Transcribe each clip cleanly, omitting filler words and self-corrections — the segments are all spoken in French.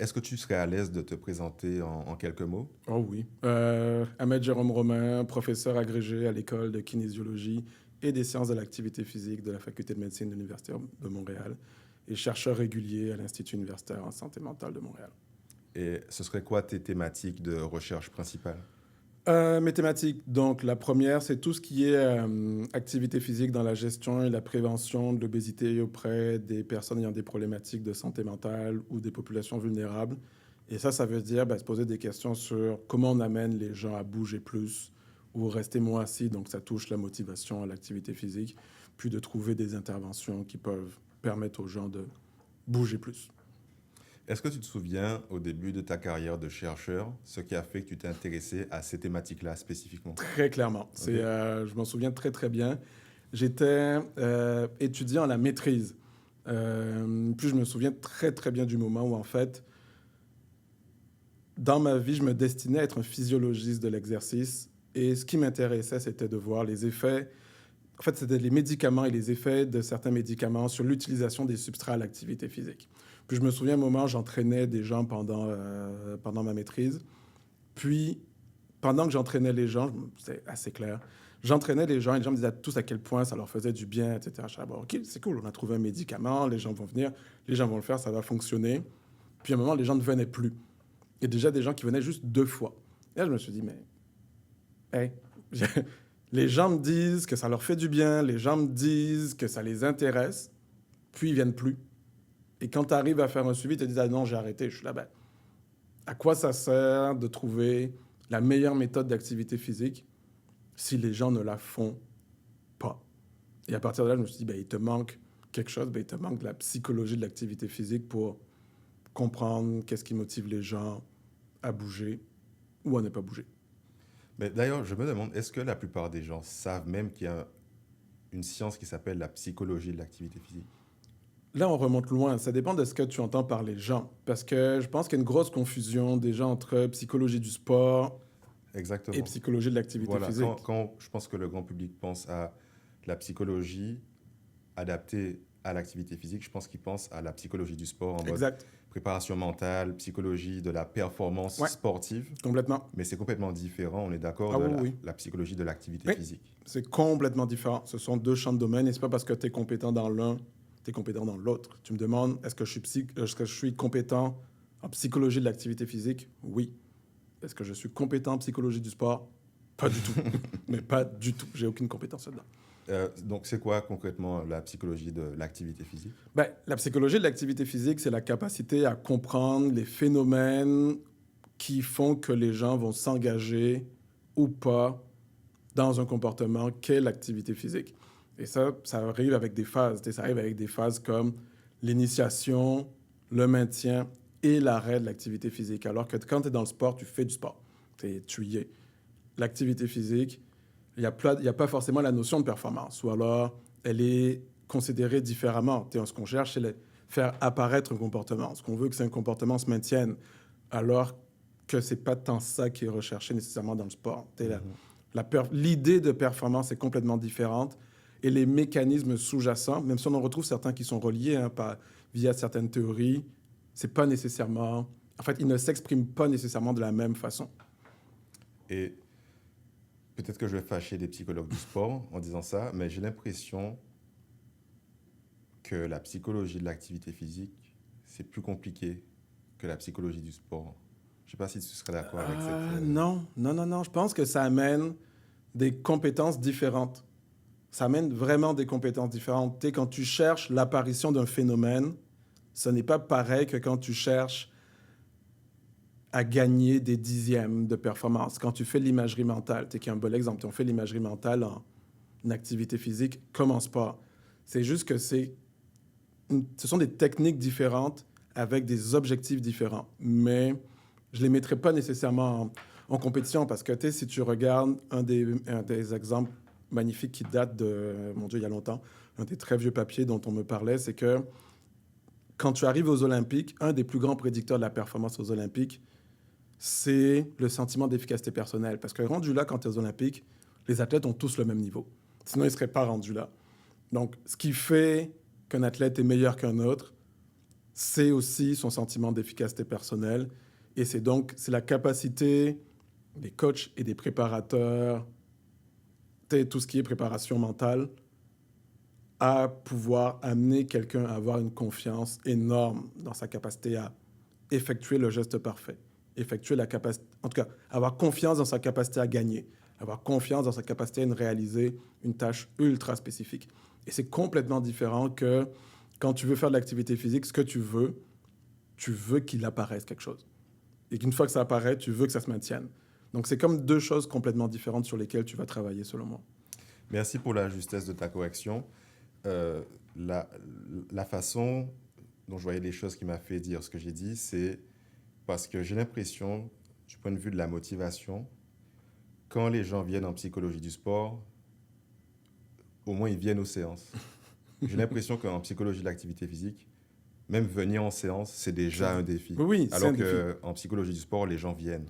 Est-ce que tu serais à l'aise de te présenter en quelques mots? Oh oui. Ahmed Jérôme Romain, professeur agrégé à l'école de kinésiologie et des sciences de l'activité physique de la faculté de médecine de l'Université de Montréal et chercheur régulier à l'Institut universitaire en santé mentale de Montréal. Et ce serait quoi tes thématiques de recherche principales? Mes thématiques, donc la première, c'est tout ce qui est activité physique dans la gestion et la prévention de l'obésité auprès des personnes ayant des problématiques de santé mentale ou des populations vulnérables. Et ça veut dire se poser des questions sur comment on amène les gens à bouger plus ou rester moins assis. Donc ça touche la motivation à l'activité physique, puis de trouver des interventions qui peuvent permettre aux gens de bouger plus. Est-ce que tu te souviens, au début de ta carrière de chercheur, ce qui a fait que tu t'es intéressé à ces thématiques-là spécifiquement? Très clairement. Ok. Je m'en souviens très très bien. J'étais étudiant à la maîtrise. Puis je me souviens très très bien du moment où en fait, dans ma vie, je me destinais à être un physiologiste de l'exercice. Et ce qui m'intéressait, c'était de voir les effets. En fait, c'était les médicaments et les effets de certains médicaments sur l'utilisation des substrats à l'activité physique. Puis je me souviens un moment, j'entraînais des gens pendant ma maîtrise. Puis, pendant que j'entraînais les gens, c'est assez clair, j'entraînais les gens et les gens me disaient tous à quel point ça leur faisait du bien, etc. Je disais, bon, OK, c'est cool, on a trouvé un médicament, les gens vont venir, les gens vont le faire, ça va fonctionner. Puis à un moment, les gens ne venaient plus. Il y a déjà des gens qui venaient juste 2 fois. Et là, je me suis dit, mais, hey, les gens me disent que ça leur fait du bien, les gens me disent que ça les intéresse, puis ils viennent plus. Et quand tu arrives à faire un suivi, ils te disent, ah non, j'ai arrêté. Je suis là, ben, à quoi ça sert de trouver la meilleure méthode d'activité physique si les gens ne la font pas? Et à partir de là, je me suis dit, ben, il te manque quelque chose, ben, il te manque de la psychologie de l'activité physique pour comprendre qu'est-ce qui motive les gens à bouger ou à ne pas bouger. Mais d'ailleurs, je me demande, est-ce que la plupart des gens savent même qu'il y a une science qui s'appelle la psychologie de l'activité physique? Là, on remonte loin. Ça dépend de ce que tu entends par les gens. Parce que je pense qu'il y a une grosse confusion déjà entre psychologie du sport et Exactement. psychologie de l'activité Voilà, quand, physique. quand je pense que le grand public pense à la psychologie adaptée à l'activité physique, je pense qu'il pense à la psychologie du sport en mode Exact. préparation mentale, psychologie de la performance Ouais, sportive, complètement. mais c'est complètement différent, on est d'accord, Ah de oui, oui. la psychologie de l'activité Oui, physique. c'est complètement différent. Ce sont deux champs de domaine et c'est pas parce que tu es compétent dans l'un, tu es compétent dans l'autre. Tu me demandes, est-ce que je suis compétent en psychologie de l'activité physique? Oui. Est-ce que je suis compétent en psychologie du sport? Pas du tout. Mais pas du tout. J'ai aucune compétence là-dedans. Donc, c'est quoi concrètement la psychologie de l'activité physique? Ben, la psychologie de l'activité physique, c'est la capacité à comprendre les phénomènes qui font que les gens vont s'engager ou pas dans un comportement qu'est l'activité physique. Et ça arrive avec des phases. Ça arrive avec des phases comme l'initiation, le maintien et l'arrêt de l'activité physique. Alors que quand tu es dans le sport, tu fais du sport. Tu y es. L'activité physique, il y a pas forcément la notion de performance. Ou alors, elle est considérée différemment. Ce qu'on cherche, c'est faire apparaître un comportement. Ce qu'on veut, que c'est un comportement se maintienne. Alors que c'est pas tant ça qui est recherché nécessairement dans le sport. Mhm. L'idée de performance est complètement différente et les mécanismes sous-jacents, même si on en retrouve certains qui sont reliés via certaines théories, c'est pas nécessairement... En fait, ils ne s'expriment pas nécessairement de la même façon. Et peut-être que je vais fâcher des psychologues du sport en disant ça, mais j'ai l'impression que la psychologie de l'activité physique, c'est plus compliqué que la psychologie du sport. Je ne sais pas si tu serais d'accord avec cette... Non, non, non, non. Je pense que ça amène des compétences différentes. Ça amène vraiment des compétences différentes. Quand tu cherches l'apparition d'un phénomène, ce n'est pas pareil que quand tu cherches à gagner des dixièmes de performance. Quand tu fais l'imagerie mentale, qui est un bon exemple, on fait l'imagerie mentale en activité physique comme en sport. C'est juste que ce sont des techniques différentes avec des objectifs différents. Mais je ne les mettrai pas nécessairement en compétition parce que, si tu regardes un des exemples magnifiques qui date de, mon Dieu, il y a longtemps, un des très vieux papiers dont on me parlait, c'est que quand tu arrives aux Olympiques, un des plus grands prédicteurs de la performance aux Olympiques, c'est le sentiment d'efficacité personnelle. Parce que rendu là, quand tu es aux Olympiques, les athlètes ont tous le même niveau. Sinon, ils ne seraient pas rendus là. Donc, ce qui fait qu'un athlète est meilleur qu'un autre, c'est aussi son sentiment d'efficacité personnelle. Et c'est la capacité des coachs et des préparateurs, tout ce qui est préparation mentale, à pouvoir amener quelqu'un à avoir une confiance énorme dans sa capacité à effectuer le geste parfait, effectuer la capacité, en tout cas, avoir confiance dans sa capacité à gagner, avoir confiance dans sa capacité à réaliser une tâche ultra spécifique. Et c'est complètement différent que quand tu veux faire de l'activité physique, ce que tu veux qu'il apparaisse quelque chose. Et qu'une fois que ça apparaît, tu veux que ça se maintienne. Donc c'est comme deux choses complètement différentes sur lesquelles tu vas travailler, selon moi. Merci pour la justesse de ta correction. Euh, la, la façon dont je voyais les choses qui m'a fait dire ce que j'ai dit, c'est parce que j'ai l'impression, du point de vue de la motivation, quand les gens viennent en psychologie du sport, au moins ils viennent aux séances. J'ai l'impression qu'en psychologie de l'activité physique, même venir en séance, c'est déjà un défi. Oui, c'est Alors un défi. qu'en psychologie du sport, les gens viennent.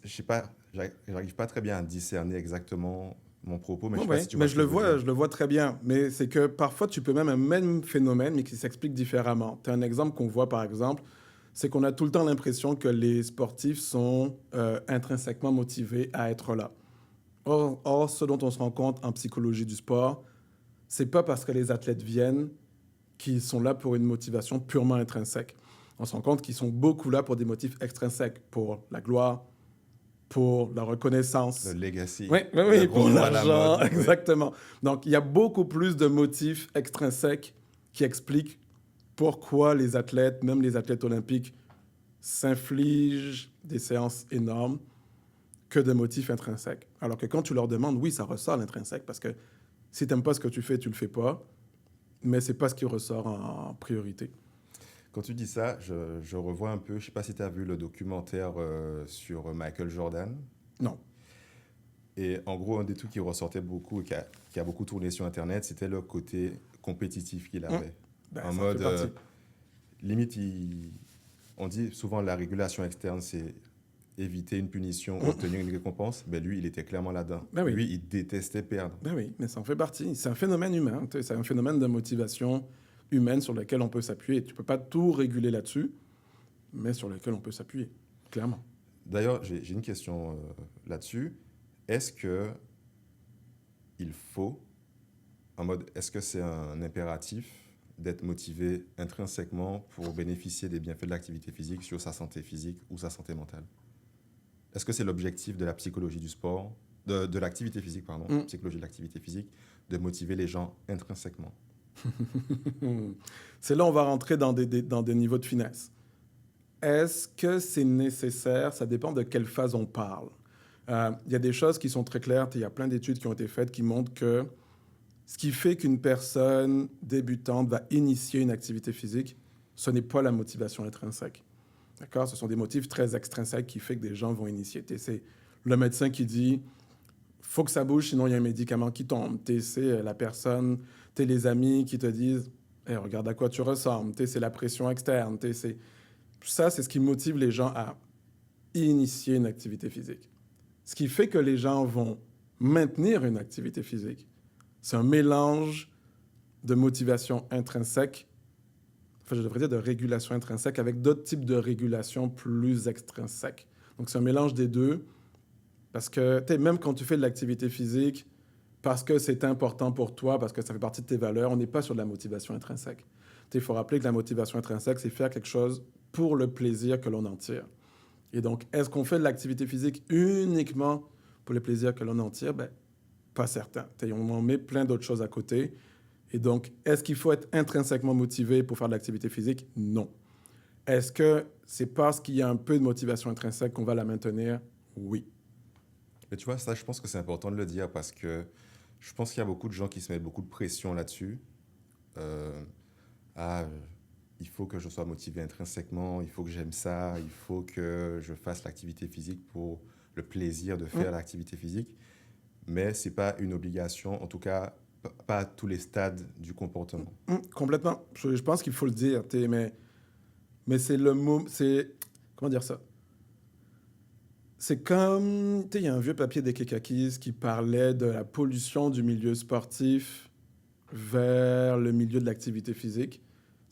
Je sais pas, j'arrive pas très bien à discerner exactement mon propos, mais je Oui, sais pas oui, si tu vois mais ce que je veux dire. je le vois très bien. Mais c'est que parfois, tu peux même un même phénomène, mais qui s'explique différemment. Tu as un exemple qu'on voit, par exemple, c'est qu'on a tout le temps l'impression que les sportifs sont intrinsèquement motivés à être là. Or, ce dont on se rend compte en psychologie du sport, c'est pas parce que les athlètes viennent qu'ils sont là pour une motivation purement intrinsèque. On se rend compte qu'ils sont beaucoup là pour des motifs extrinsèques, pour la gloire, pour la Le reconnaissance. legacy, Oui, oui, le oui, gros pour mot à la l'argent, mode. Oui. exactement. Donc, il y a beaucoup plus de motifs extrinsèques qui expliquent pourquoi les athlètes, même les athlètes olympiques, s'infligent des séances énormes que de motifs intrinsèques. Alors que quand tu leur demandes, oui, ça ressort l'intrinsèque, parce que si tu n'aimes pas ce que tu fais, tu le fais pas, mais c'est pas ce qui ressort en priorité. Quand tu dis ça, je revois un peu, je sais pas si tu as vu le documentaire sur Michael Jordan. Non. Et en gros, un des trucs qui ressortait beaucoup et qui a beaucoup tourné sur Internet, c'était le côté compétitif qu'il Hum. avait. Ben, En ça en fait mode, partie. limite, on dit souvent la régulation externe, c'est éviter une punition, Hum. obtenir une récompense. Ben lui, il était clairement là-dedans. Ben oui. Lui, il détestait perdre. Ben oui, mais ça en fait partie. C'est un phénomène humain. C'est un phénomène de motivation humaine sur lequel on peut s'appuyer. Tu peux pas tout réguler là-dessus, mais sur lequel on peut s'appuyer, clairement. D'ailleurs, j'ai une question là-dessus. Est-ce que il faut, est-ce que c'est un impératif d'être motivé intrinsèquement pour bénéficier des bienfaits de l'activité physique sur sa santé physique ou sa santé mentale? Est-ce que c'est l'objectif de la psychologie du sport, de l'activité physique, pardon, Mm. psychologie de l'activité physique, de motiver les gens intrinsèquement? C'est là où on va rentrer dans des niveaux de finesse. Est-ce que c'est nécessaire? Ça dépend de quelle phase on parle. Il y a des choses qui sont très claires. Il y a plein d'études qui ont été faites qui montrent que ce qui fait qu'une personne débutante va initier une activité physique, ce n'est pas la motivation intrinsèque. D'accord? Ce sont des motifs très extrinsèques qui font que des gens vont initier. C'est le médecin qui dit faut que ça bouge, sinon il y a un médicament qui tombe. C'est la personne, les amis qui te disent hey, regarde à quoi tu ressembles. C'est la pression externe. Ça, c'est ce qui motive les gens à initier une activité physique. Ce qui fait que les gens vont maintenir une activité physique, c'est un mélange de motivation intrinsèque, enfin je devrais dire de régulation intrinsèque, avec d'autres types de régulation plus extrinsèques. Donc c'est un mélange des deux, parce que même quand tu fais de l'activité physique, parce que c'est important pour toi, parce que ça fait partie de tes valeurs, on n'est pas sur de la motivation intrinsèque. Il faut rappeler que la motivation intrinsèque, c'est faire quelque chose pour le plaisir que l'on en tire. Et donc, est-ce qu'on fait de l'activité physique uniquement pour le plaisir que l'on en tire? Ben, pas certain. On en met plein d'autres choses à côté. Et donc, est-ce qu'il faut être intrinsèquement motivé pour faire de l'activité physique? Non. Est-ce que c'est parce qu'il y a un peu de motivation intrinsèque qu'on va la maintenir? Oui. Mais tu vois, ça, je pense que c'est important de le dire parce que je pense qu'il y a beaucoup de gens qui se mettent beaucoup de pression là-dessus. Euh, ah, il faut que je sois motivé intrinsèquement, il faut que j'aime ça, il faut que je fasse l'activité physique pour le plaisir de faire l'activité physique. Mais ce n'est pas une obligation, en tout cas, pas à tous les stades du comportement. Complètement. Je pense qu'il faut le dire. Mais c'est le mot... Comment dire ça? C'est comme... Il y a un vieux papier des Kekakis qui parlait de la pollution du milieu sportif vers le milieu de l'activité physique.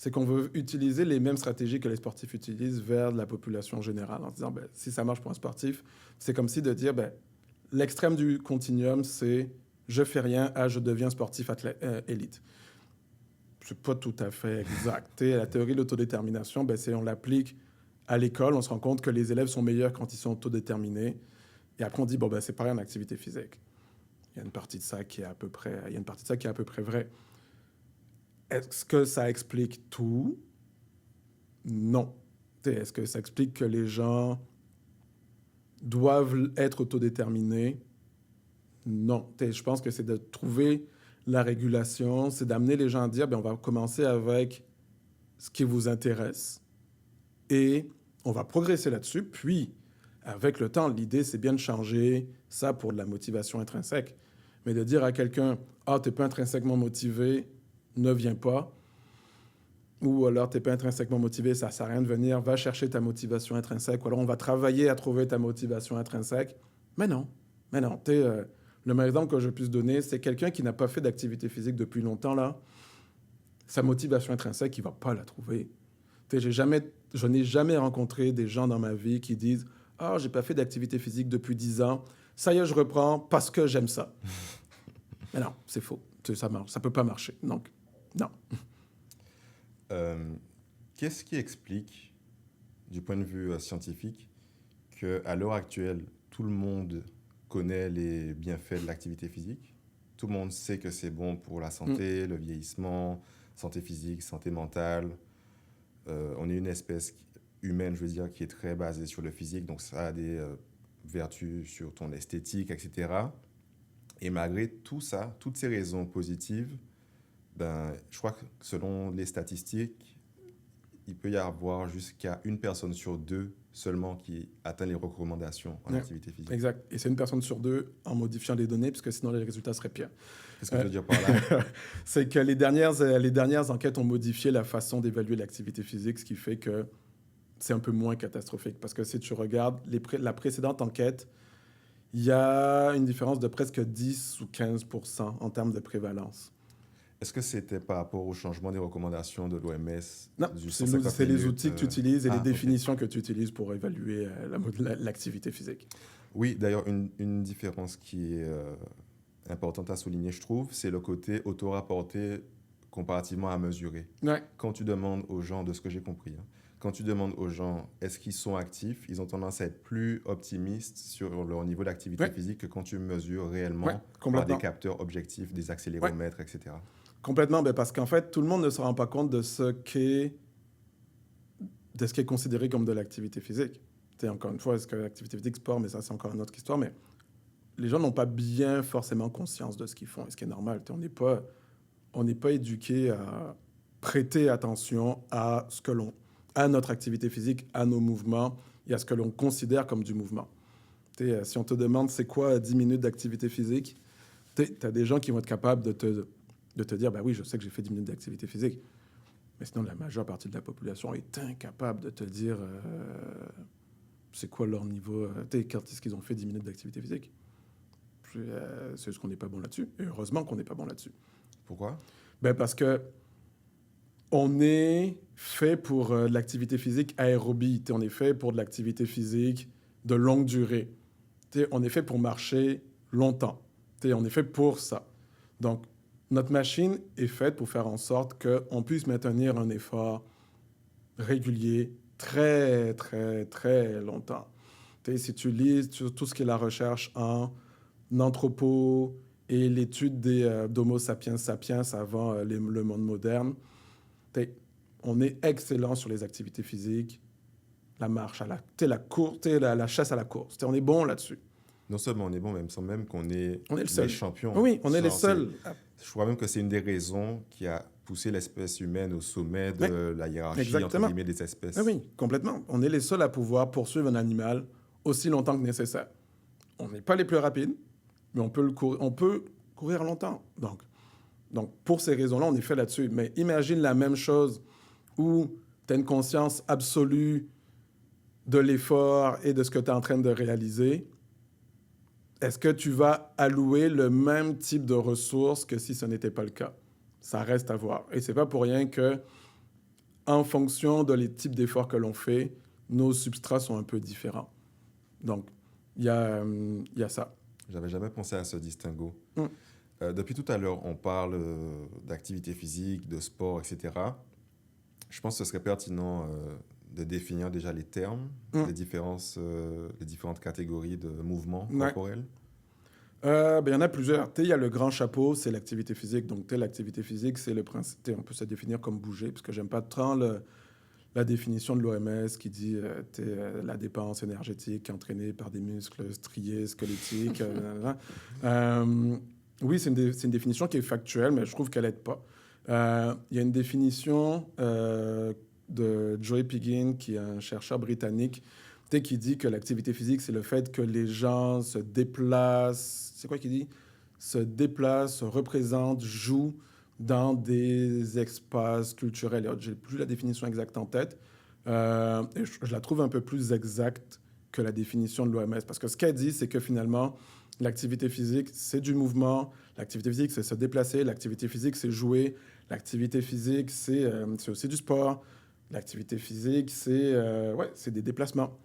c'est qu'on veut utiliser les mêmes stratégies que les sportifs utilisent vers la population générale, en se disant, ben, si ça marche pour un sportif, c'est comme si de dire, ben, l'extrême du continuum, c'est je fais rien à je deviens sportif élite. C'est pas tout à fait exact. La théorie de l'autodétermination, ben, c'est on l'applique à l'école, on se rend compte que les élèves sont meilleurs quand ils sont autodéterminés. Et après, on dit, bon, ben, c'est pareil en activité physique. Il y a une partie de ça qui est à peu près, il y a une partie de ça qui est à peu près vraie. Est-ce que ça explique tout? Non. Est-ce que ça explique que les gens doivent être autodéterminés? Non. Je pense que c'est de trouver la régulation, c'est d'amener les gens à dire, bien, on va commencer avec ce qui vous intéresse et on va progresser là-dessus. Puis, avec le temps, l'idée, c'est bien de changer ça pour de la motivation intrinsèque. Mais de dire à quelqu'un, ah, t'es pas intrinsèquement motivé, ne viens pas. Ou alors, t'es pas intrinsèquement motivé, ça sert à rien de venir, va chercher ta motivation intrinsèque. Ou alors, on va travailler à trouver ta motivation intrinsèque. Mais non. Le meilleur exemple que je puisse donner, c'est quelqu'un qui n'a pas fait d'activité physique depuis longtemps, là. Sa motivation intrinsèque, il va pas la trouver. Je n'ai jamais rencontré des gens dans ma vie qui disent « Ah, j'ai pas fait d'activité physique depuis 10 ans. Ça y est, je reprends parce que j'aime ça. » Mais non, c'est faux. Ça marche. Ça peut pas marcher. Donc, non. Qu'est-ce qui explique, du point de vue scientifique, qu'à l'heure actuelle, tout le monde connaît les bienfaits de l'activité physique? Tout le monde sait que c'est bon pour la santé, le vieillissement, santé physique, santé mentale. On est une espèce humaine, je veux dire, qui est très basée sur le physique, donc ça a des vertus sur ton esthétique, etc. Et malgré tout ça, toutes ces raisons positives, ben, je crois que selon les statistiques, il peut y avoir jusqu'à 1 personne sur 2 seulement qui atteint les recommandations en activité physique. Exact. Et c'est 1 personne sur 2 en modifiant les données, puisque sinon les résultats seraient pires. Qu'est-ce que je veux dire par là? C'est que les dernières enquêtes ont modifié la façon d'évaluer l'activité physique, ce qui fait que c'est un peu moins catastrophique. Parce que si tu regardes la précédente enquête, il y a une différence de presque 10 ou 15% en termes de prévalence. Est-ce que c'était par rapport au changement des recommandations de l'OMS? Non, c'est les outils que tu utilises et les définitions que tu utilises pour évaluer l'activité physique. Oui, d'ailleurs, une différence qui est importante à souligner, je trouve, c'est le côté auto-rapporté comparativement à mesurer. Ouais. Quand tu demandes aux gens, de ce que j'ai compris, quand tu demandes aux gens est-ce qu'ils sont actifs, ils ont tendance à être plus optimistes sur leur niveau d'activité physique que quand tu mesures réellement par des capteurs objectifs, des accéléromètres, etc. Complètement, parce qu'en fait, tout le monde ne se rend pas compte de ce qui est considéré comme de l'activité physique. Encore une fois, est-ce que l'activité physique, sport, mais ça, c'est encore une autre histoire, mais les gens n'ont pas bien forcément conscience de ce qu'ils font, et ce qui est normal. On n'est pas éduqué à prêter attention à notre activité physique, à nos mouvements et à ce que l'on considère comme du mouvement. Si on te demande c'est quoi 10 minutes d'activité physique, tu as des gens qui vont être capables de te dire, oui, je sais que j'ai fait 10 minutes d'activité physique. Mais sinon, la majeure partie de la population est incapable de te dire c'est quoi leur niveau, quand est-ce qu'ils ont fait 10 minutes d'activité physique. C'est ce qu'on n'est pas bon là-dessus. Et heureusement qu'on n'est pas bon là-dessus. Pourquoi? Parce que on est fait pour l'activité physique aérobie. On est fait pour de l'activité physique de longue durée. On est fait pour marcher longtemps. On est fait pour ça. Donc, notre machine est faite pour faire en sorte qu'on puisse maintenir un effort régulier très, très, très longtemps. Si tu lis tout ce qui est la recherche en anthropo et l'étude d'Homo sapiens sapiens avant le monde moderne, on est excellent sur les activités physiques, la marche, la course, la chasse à la course. On est bon là-dessus. Non seulement on est bon, mais il me semble même qu'on est les champions. Oui, on est les seuls. Je crois même que c'est une des raisons qui a poussé l'espèce humaine au sommet de la hiérarchie entre guillemets, des espèces. Oui, complètement. On est les seuls à pouvoir poursuivre un animal aussi longtemps que nécessaire. On n'est pas les plus rapides, mais on peut courir longtemps. Donc, pour ces raisons-là, on est fait là-dessus. Mais imagine la même chose où tu as une conscience absolue de l'effort et de ce que tu es en train de réaliser. Est-ce que tu vas allouer le même type de ressources que si ce n'était pas le cas? Ça reste à voir. Et c'est pas pour rien que en fonction de les types d'efforts que l'on fait, nos substrats sont un peu différents. Donc, il y a ça. J'avais jamais pensé à ce distinguo. Mm. Depuis tout à l'heure, on parle d'activité physique, de sport, etc. Je pense que ce serait pertinent de définir déjà les termes, Mm. les différentes catégories de mouvements Ouais. corporels. Ben, il y en a plusieurs. Il y a le grand chapeau, c'est l'activité physique. Donc, l'activité physique, c'est le principe. On peut se définir comme bouger, parce que j'aime pas tant la définition de l'OMS qui dit la dépense énergétique entraînée par des muscles striés, squelettiques. Oui, c'est une définition qui est factuelle, mais je trouve qu'elle n'aide pas. Il y a une définition de Joey Piggin, qui est un chercheur britannique, qui dit que l'activité physique, c'est le fait que les gens se déplacent. C'est quoi qu'il dit? Se déplacent, se représentent, jouent dans des espaces culturels. Je n'ai plus la définition exacte en tête. Et je la trouve un peu plus exacte que la définition de l'OMS. Parce que ce qu'elle dit, c'est que finalement, l'activité physique, c'est du mouvement. L'activité physique, c'est se déplacer. L'activité physique, c'est jouer. L'activité physique, c'est aussi du sport. L'activité physique, c'est des déplacements.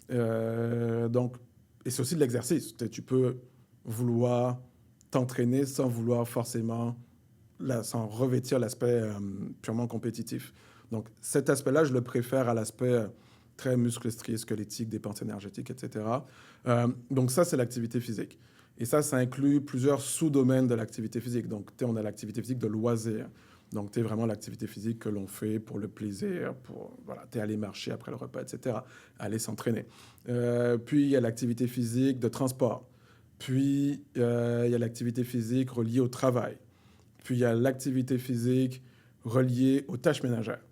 Donc, et c'est aussi de l'exercice. Tu peux vouloir t'entraîner sans vouloir forcément, sans revêtir l'aspect purement compétitif. Donc, cet aspect-là, je le préfère à l'aspect très muscles striés squelettiques, dépenses énergétiques, etc. Donc, ça, c'est l'activité physique. Et ça inclut plusieurs sous-domaines de l'activité physique. Donc, on a l'activité physique de loisir. Donc, tu es vraiment l'activité physique que l'on fait pour le plaisir, tu es allé marcher après le repas, etc., aller s'entraîner. Puis, il y a l'activité physique de transport. Puis, il y a l'activité physique reliée au travail. Puis, il y a l'activité physique reliée aux tâches ménagères.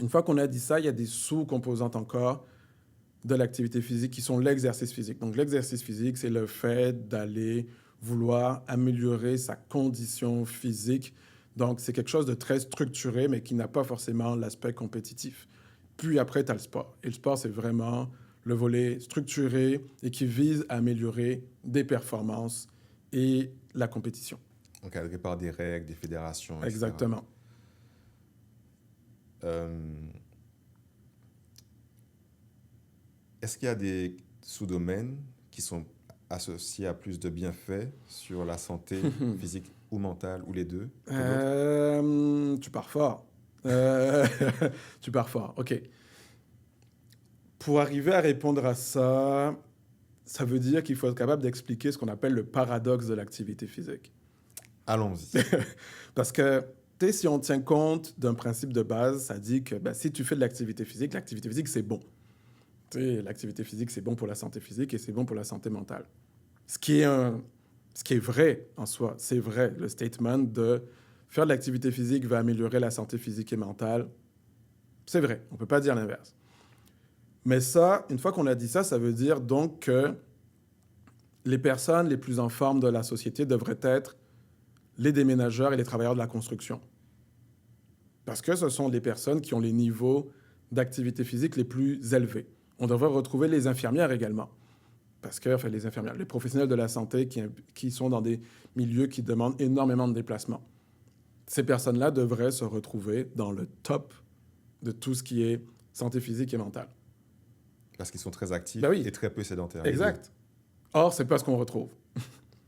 Une fois qu'on a dit ça, il y a des sous-composantes encore de l'activité physique qui sont l'exercice physique. Donc, l'exercice physique, c'est le fait d'aller vouloir améliorer sa condition physique. Donc, c'est quelque chose de très structuré, mais qui n'a pas forcément l'aspect compétitif. Puis après, tu as le sport. Et le sport, c'est vraiment le volet structuré et qui vise à améliorer des performances et la compétition. Encadré par des règles, des fédérations, etc. Exactement. Est-ce qu'il y a des sous-domaines qui sont associés à plus de bienfaits sur la santé physique ou mentale, ou les deux, que d'autres? Tu pars fort. Tu pars fort, OK. Pour arriver à répondre à ça, ça veut dire qu'il faut être capable d'expliquer ce qu'on appelle le paradoxe de l'activité physique. Allons-y. Parce que, si on tient compte d'un principe de base, ça dit que si tu fais de l'activité physique, c'est bon. L'activité physique, c'est bon pour la santé physique et c'est bon pour la santé mentale. Ce qui est vrai en soi, c'est vrai. Le statement de faire de l'activité physique va améliorer la santé physique et mentale, c'est vrai. On ne peut pas dire l'inverse. Mais ça, une fois qu'on a dit ça, ça veut dire donc que les personnes les plus en forme de la société devraient être les déménageurs et les travailleurs de la construction. Parce que ce sont les personnes qui ont les niveaux d'activité physique les plus élevés. On devrait retrouver les infirmières également. Parce que, les infirmières, les professionnels de la santé qui sont dans des milieux qui demandent énormément de déplacements. Ces personnes-là devraient se retrouver dans le top de tout ce qui est santé physique et mentale. Parce qu'ils sont très actifs oui. Et très peu sédentaires. Exact. Or, c'est pas ce qu'on retrouve.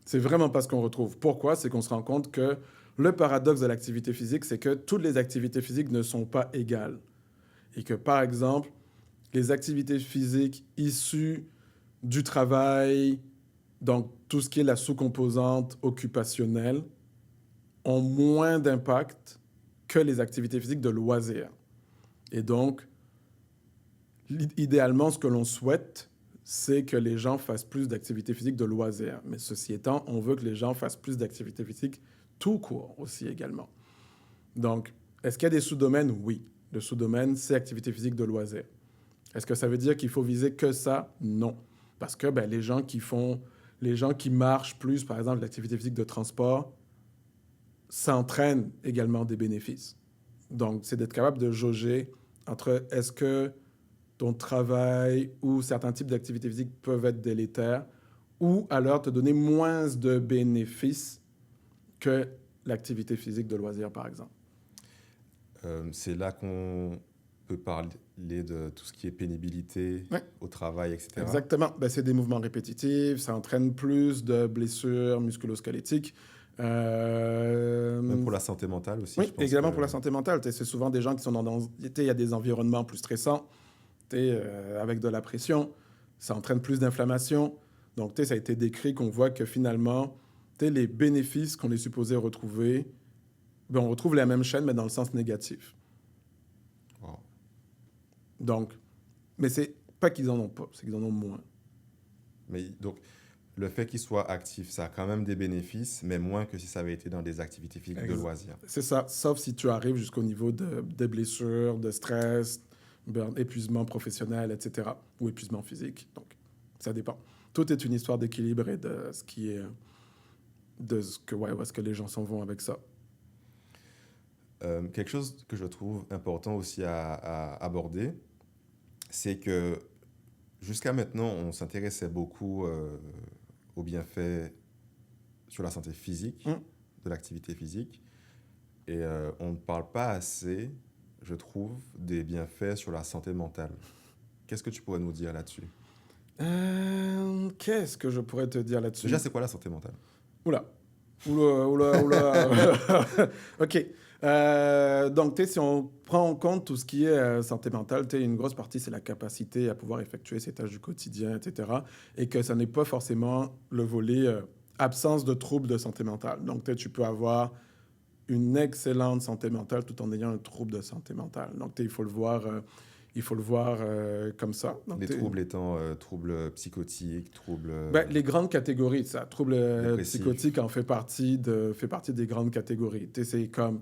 C'est vraiment pas ce qu'on retrouve. Pourquoi? C'est qu'on se rend compte que le paradoxe de l'activité physique, c'est que toutes les activités physiques ne sont pas égales. Et que, par exemple, les activités physiques issues du travail, donc tout ce qui est la sous-composante occupationnelle, ont moins d'impact que les activités physiques de loisirs. Et donc, idéalement, ce que l'on souhaite, c'est que les gens fassent plus d'activités physiques de loisirs. Mais ceci étant, on veut que les gens fassent plus d'activités physiques tout court aussi également. Donc, est-ce qu'il y a des sous-domaines? Oui. Le sous-domaine, c'est activité physique de loisirs. Est-ce que ça veut dire qu'il faut viser que ça? Non. Parce que les gens qui marchent plus, par exemple, l'activité physique de transport, s'entraînent également des bénéfices. Donc, c'est d'être capable de jauger entre est-ce que ton travail ou certains types d'activités physiques peuvent être délétères ou alors te donner moins de bénéfices que l'activité physique de loisir, par exemple. C'est là qu'on peut parler de tout ce qui est pénibilité Ouais. au travail, etc. Exactement. Ben, c'est des mouvements répétitifs, ça entraîne plus de blessures musculo-squelettiques. Même pour la santé mentale aussi, je Oui, pense également pour que... la santé mentale. C'est souvent des gens qui sont il y a des environnements plus stressants, avec de la pression, ça entraîne plus d'inflammation. Donc, ça a été décrit qu'on voit que finalement, les bénéfices qu'on est supposé retrouver, ben, on retrouve la même chaîne, mais dans le sens négatif. Wow. Donc, mais c'est pas qu'ils en ont pas, c'est qu'ils en ont moins. Mais donc, le fait qu'il soit actif, ça a quand même des bénéfices, mais moins que si ça avait été dans des activités physiques de loisirs. C'est ça, sauf si tu arrives jusqu'au niveau de blessures, de stress, épuisement professionnel, etc., ou épuisement physique. Donc, ça dépend. Tout est une histoire d'équilibre et de ce qui est, de ce que, ouais, où est-ce que les gens s'en vont avec ça. Quelque chose que je trouve important aussi à aborder, c'est que jusqu'à maintenant, on s'intéressait beaucoup aux bienfaits sur la santé physique, Hum. de l'activité physique, et on ne parle pas assez, je trouve, des bienfaits sur la santé mentale. Qu'est-ce que tu pourrais nous dire là-dessus? Qu'est-ce que je pourrais te dire là-dessus? Déjà, c'est quoi la santé mentale? Oula. Oula, oula, oula. OK. Donc, si on prend en compte tout ce qui est santé mentale, une grosse partie, c'est la capacité à pouvoir effectuer ses tâches du quotidien, etc. Et que ça n'est pas forcément le volet absence de troubles de santé mentale. Donc, tu peux avoir une excellente santé mentale tout en ayant un trouble de santé mentale. Donc, il faut le voir, comme ça. Donc, Les troubles étant troubles psychotiques, troubles ben, les grandes catégories, ça. Trouble dépressifs. psychotique en fait partie des grandes catégories. C'est comme,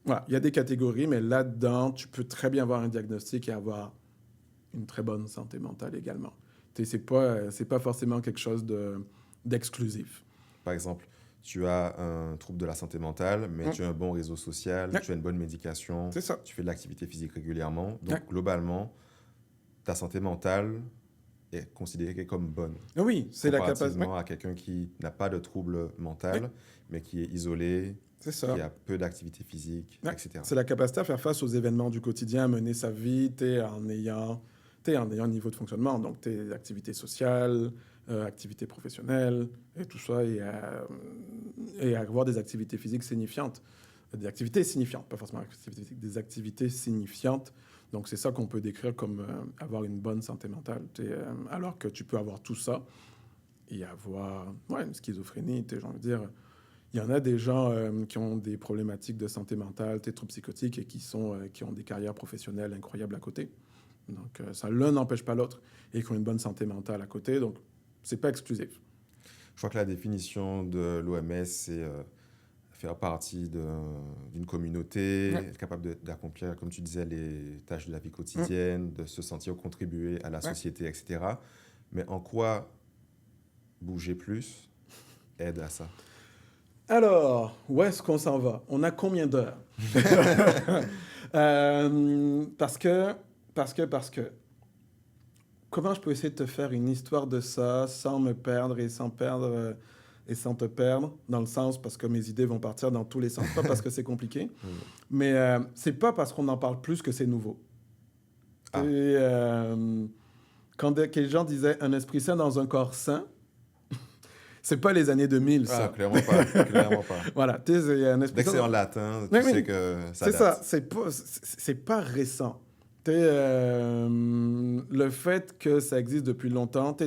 voilà, il y a des catégories, mais là-dedans, tu peux très bien avoir un diagnostic et avoir une très bonne santé mentale également. C'est pas forcément quelque chose d'exclusif. Par exemple, tu as un trouble de la santé mentale, mais Mm. tu as un bon réseau social, Ouais. tu as une bonne médication, C'est ça. tu fais de l'activité physique régulièrement. Donc, Ouais. globalement, ta santé mentale est considérée comme bonne. Oui, c'est la capacité. Comparativement à quelqu'un qui n'a pas de trouble mental, Ouais. mais qui est isolé, C'est ça. qui a peu d'activité physique, Ouais. etc. C'est la capacité à faire face aux événements du quotidien, à mener sa vie, en ayant un niveau de fonctionnement. Donc, activités sociales, activités professionnelles, et tout ça, et avoir des activités physiques signifiantes. Des activités signifiantes, pas forcément activités physiques, des activités signifiantes. Donc, c'est ça qu'on peut décrire comme avoir une bonne santé mentale. Alors que tu peux avoir tout ça et avoir une schizophrénie, j'ai envie de dire. Il y en a des gens qui ont des problématiques de santé mentale, des troubles psychotiques et qui ont des carrières professionnelles incroyables à côté. Donc, ça, l'un n'empêche pas l'autre et qui ont une bonne santé mentale à côté. Donc, c'est pas exclusif. Je crois que la définition de l'OMS, c'est faire partie d'une communauté, Ouais. être capable d'accomplir, comme tu disais, les tâches de la vie quotidienne, de se sentir contribuer à la société, etc. Mais en quoi bouger plus aide à ça? Alors, où est-ce qu'on s'en va? On a combien d'heures? Parce que, comment je peux essayer de te faire une histoire de ça sans me perdre et sans te perdre, dans le sens parce que mes idées vont partir dans tous les sens, pas parce que c'est compliqué, mais c'est pas parce qu'on en parle plus que c'est nouveau. Ah. Et, quand les gens disaient un esprit sain dans un corps sain, c'est pas les années 2000, ça. Ah, clairement pas. Clairement pas. Voilà, c'est un esprit Dès que c'est sain. en latin, Oui, tu oui. sais que ça C'est date. ça, c'est pas récent. Le fait que ça existe depuis longtemps,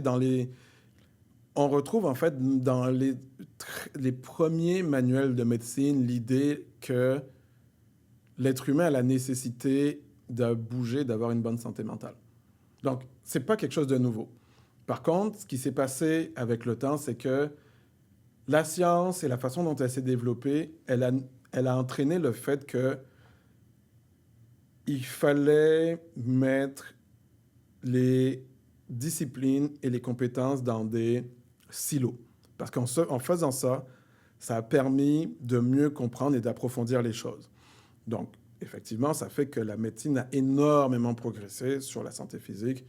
on retrouve en fait dans les premiers manuels de médecine l'idée que l'être humain a la nécessité de bouger, d'avoir une bonne santé mentale. Donc, c'est pas quelque chose de nouveau. Par contre, ce qui s'est passé avec le temps, c'est que la science et la façon dont elle s'est développée, elle a entraîné le fait que il fallait mettre les disciplines et les compétences dans des silos. Parce qu'en faisant ça, ça a permis de mieux comprendre et d'approfondir les choses. Donc, effectivement, ça fait que la médecine a énormément progressé sur la santé physique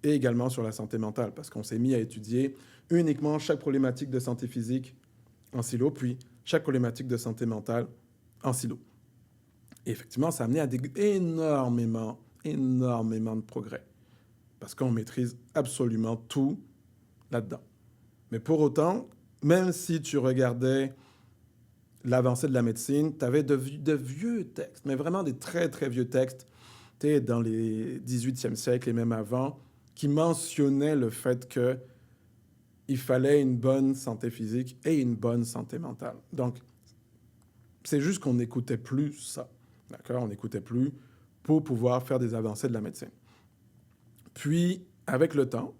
et également sur la santé mentale, parce qu'on s'est mis à étudier uniquement chaque problématique de santé physique en silo, puis chaque problématique de santé mentale en silo. Et effectivement, ça a amené à énormément de progrès. Parce qu'on maîtrise absolument tout là-dedans. Mais pour autant, même si tu regardais l'avancée de la médecine, tu avais de vieux textes, mais vraiment des très, très vieux textes, dans les 18e siècle et même avant, qui mentionnaient le fait qu'il fallait une bonne santé physique et une bonne santé mentale. Donc, c'est juste qu'on n'écoutait plus ça. D'accord? On n'écoutait plus pour pouvoir faire des avancées de la médecine. Puis, avec le temps,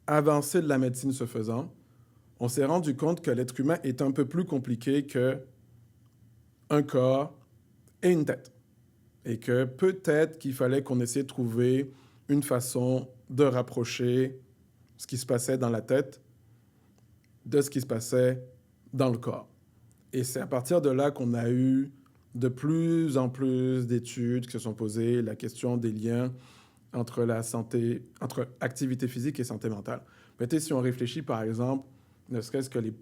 avancée de la médecine se faisant, on s'est rendu compte que l'être humain est un peu plus compliqué qu'un corps et une tête. Et que peut-être qu'il fallait qu'on essaie de trouver une façon de rapprocher ce qui se passait dans la tête de ce qui se passait dans le corps. Et c'est à partir de là qu'on a eu de plus en plus d'études qui se sont posées la question des liens entre la santé, entre activité physique et santé mentale. Peut-être si on réfléchit, par exemple, ne serait-ce que les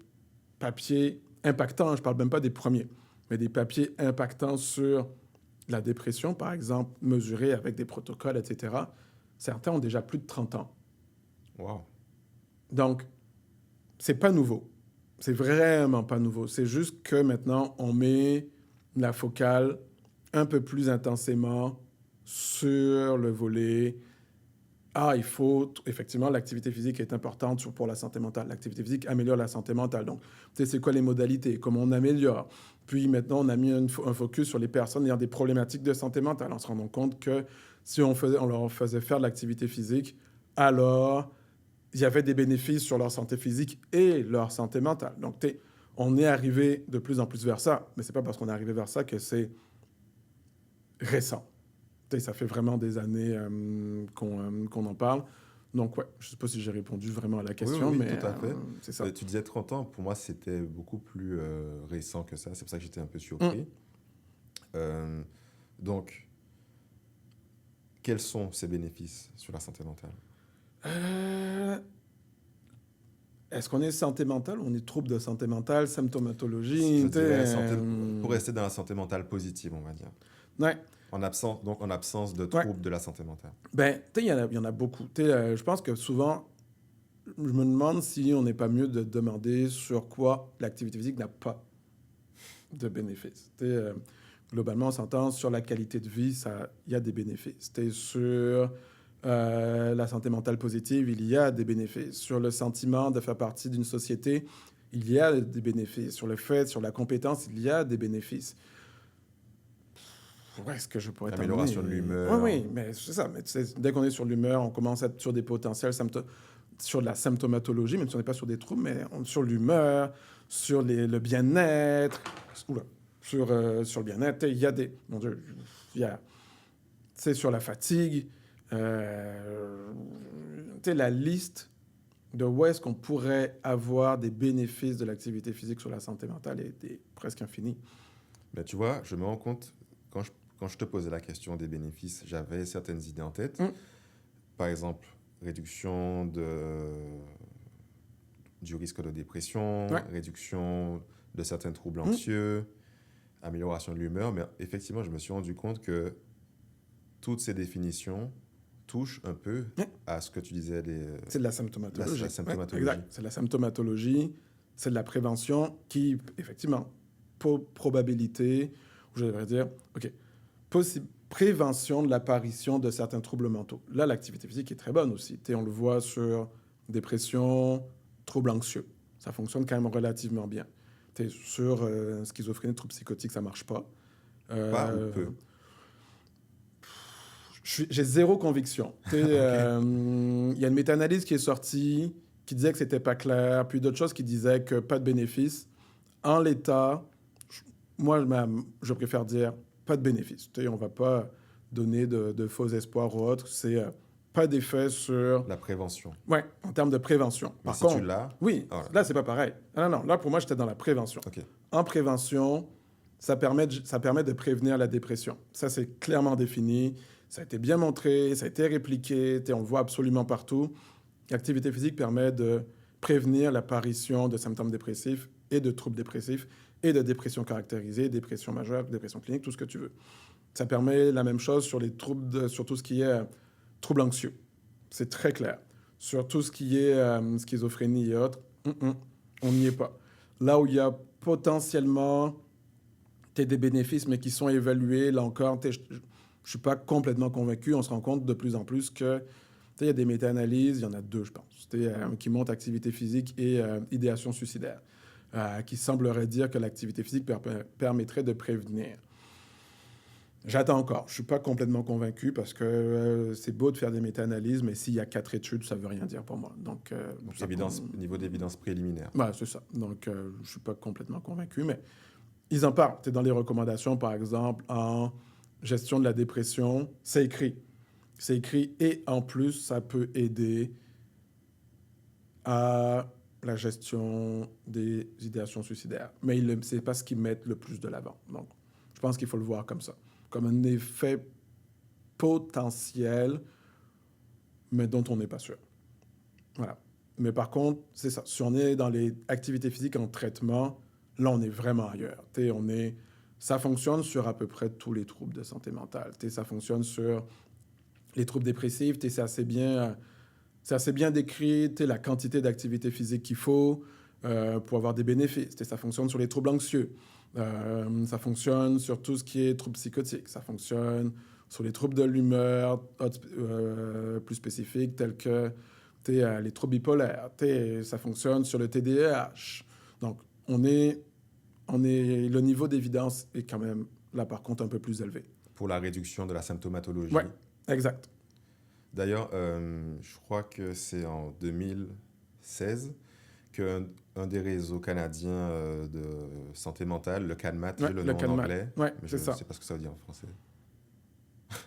papiers impactants, je ne parle même pas des premiers, mais des papiers impactants sur la dépression, par exemple, mesurés avec des protocoles, etc., certains ont déjà plus de 30 ans. Wow. Donc, c'est pas nouveau. C'est vraiment pas nouveau. C'est juste que maintenant, on met la focale un peu plus intensément sur le volet. Ah, il faut... Effectivement, l'activité physique est importante pour la santé mentale. L'activité physique améliore la santé mentale. Donc, tu sais, c'est quoi les modalités? Comment on améliore? Puis maintenant, on a mis un focus sur les personnes ayant des problématiques de santé mentale en se rendant compte que si on leur faisait faire de l'activité physique, alors il y avait des bénéfices sur leur santé physique et leur santé mentale. Donc, on est arrivé de plus en plus vers ça, mais c'est pas parce qu'on est arrivé vers ça que c'est récent. Ça fait vraiment des années qu'on en parle. Donc, ouais, je ne sais pas si j'ai répondu vraiment à la question, Oui, mais tout à fait. c'est ça. Tu disais 30 ans, pour moi, c'était beaucoup plus récent que ça. C'est pour ça que j'étais un peu Mm. surpris. Donc, quels sont ces bénéfices sur la santé mentale? Est-ce qu'on est santé mentale ou on est trouble de santé mentale, symptomatologie? Je dirais pour rester dans la santé mentale positive, on va dire. Ouais. En absence de Ouais. troubles de la santé mentale. Ben, il y en a beaucoup. Je pense que souvent, je me demande si on n'est pas mieux de demander sur quoi l'activité physique n'a pas de bénéfices. Globalement, on s'entend sur la qualité de vie, il y a des bénéfices. Sur la santé mentale positive, il y a des bénéfices. Sur le sentiment de faire partie d'une société, il y a des bénéfices. Sur le fait, sur la compétence, il y a des bénéfices. Où est-ce que je pourrais t'emmener? Amélioration de l'humeur. Oui, mais c'est ça. Mais dès qu'on est sur l'humeur, on commence à être sur des potentiels sur de la symptomatologie, même si on n'est pas sur des troubles, mais sur l'humeur, sur le bien-être. Oula. Sur le bien-être, il y a des... Mon Dieu, il y a... sur la fatigue. La liste de où est-ce qu'on pourrait avoir des bénéfices de l'activité physique sur la santé mentale est presque infinie. Mais tu vois, je me rends compte, quand je te posais la question des bénéfices, j'avais certaines idées en tête. Par exemple, réduction du risque de dépression, Ouais. réduction de certains troubles anxieux, amélioration de l'humeur. Mais effectivement, je me suis rendu compte que toutes ces définitions touchent un peu à ce que tu disais. C'est de la symptomatologie. La symptomatologie. Ouais, exact. C'est de la symptomatologie, c'est de la prévention qui, effectivement, probabilité, ou je devrais dire, OK, prévention de l'apparition de certains troubles mentaux. Là, l'activité physique est très bonne aussi. On le voit sur dépression, troubles anxieux. Ça fonctionne quand même relativement bien. Sur schizophrénie, troubles psychotiques, ça ne marche pas. Pas ou peu? J'ai zéro conviction. Il y a une méta-analyse qui est sortie qui disait que c'était pas clair, puis d'autres choses qui disaient que pas de bénéfice. En l'état, moi, je préfère dire pas de bénéfice. On va pas donner de faux espoirs ou autres. C'est pas d'effet sur... La prévention. Oui, en termes de prévention. Mais Par si contre, tu l'as... oui, là, c'est pas pareil. Non, là, pour moi, j'étais dans la prévention. Okay. En prévention, ça permet de prévenir la dépression. Ça, c'est clairement défini. Ça a été bien montré, ça a été répliqué, on le voit absolument partout. L'activité physique permet de prévenir l'apparition de symptômes dépressifs et de troubles dépressifs et de dépression caractérisée, dépression majeure, dépression clinique, tout ce que tu veux. Ça permet la même chose sur les troubles, sur tout ce qui est troubles anxieux. C'est très clair. Sur tout ce qui est schizophrénie et autres, on n'y est pas. Là où il y a potentiellement des bénéfices, mais qui sont évalués, là encore, je ne suis pas complètement convaincu. On se rend compte de plus en plus que il y a des méta-analyses, il y en a 2, je pense, qui montrent activité physique et idéation suicidaire, qui sembleraient dire que l'activité physique permettrait de prévenir. J'attends encore. Je ne suis pas complètement convaincu parce que c'est beau de faire des méta-analyses, mais s'il y a 4 études, ça ne veut rien dire pour moi. Donc niveau d'évidence préliminaire. Ouais, c'est ça. Donc, je ne suis pas complètement convaincu, mais ils en parlent. Dans les recommandations, par exemple, en gestion de la dépression, c'est écrit. C'est écrit et en plus, ça peut aider à la gestion des idéations suicidaires. Mais ce n'est pas ce qu'ils mettent le plus de l'avant. Donc, je pense qu'il faut le voir comme ça, comme un effet potentiel, mais dont on n'est pas sûr. Voilà. Mais par contre, c'est ça. Si on est dans les activités physiques en traitement, là, on est vraiment ailleurs. Ça fonctionne sur à peu près tous les troubles de santé mentale. Ça fonctionne sur les troubles dépressifs. C'est assez bien décrit, la quantité d'activité physique qu'il faut pour avoir des bénéfices. Ça fonctionne sur les troubles anxieux. Ça fonctionne sur tout ce qui est troubles psychotiques. Ça fonctionne sur les troubles de l'humeur plus spécifiques, tels que les troubles bipolaires. Ça fonctionne sur le TDAH. Donc, le niveau d'évidence est quand même, là, par contre, un peu plus élevé. Pour la réduction de la symptomatologie. Oui, exact. D'ailleurs, je crois que c'est en 2016 qu'un des réseaux canadiens de santé mentale, le CANMAT, j'ai le nom en anglais, mais je ne sais pas ce que ça veut dire en français.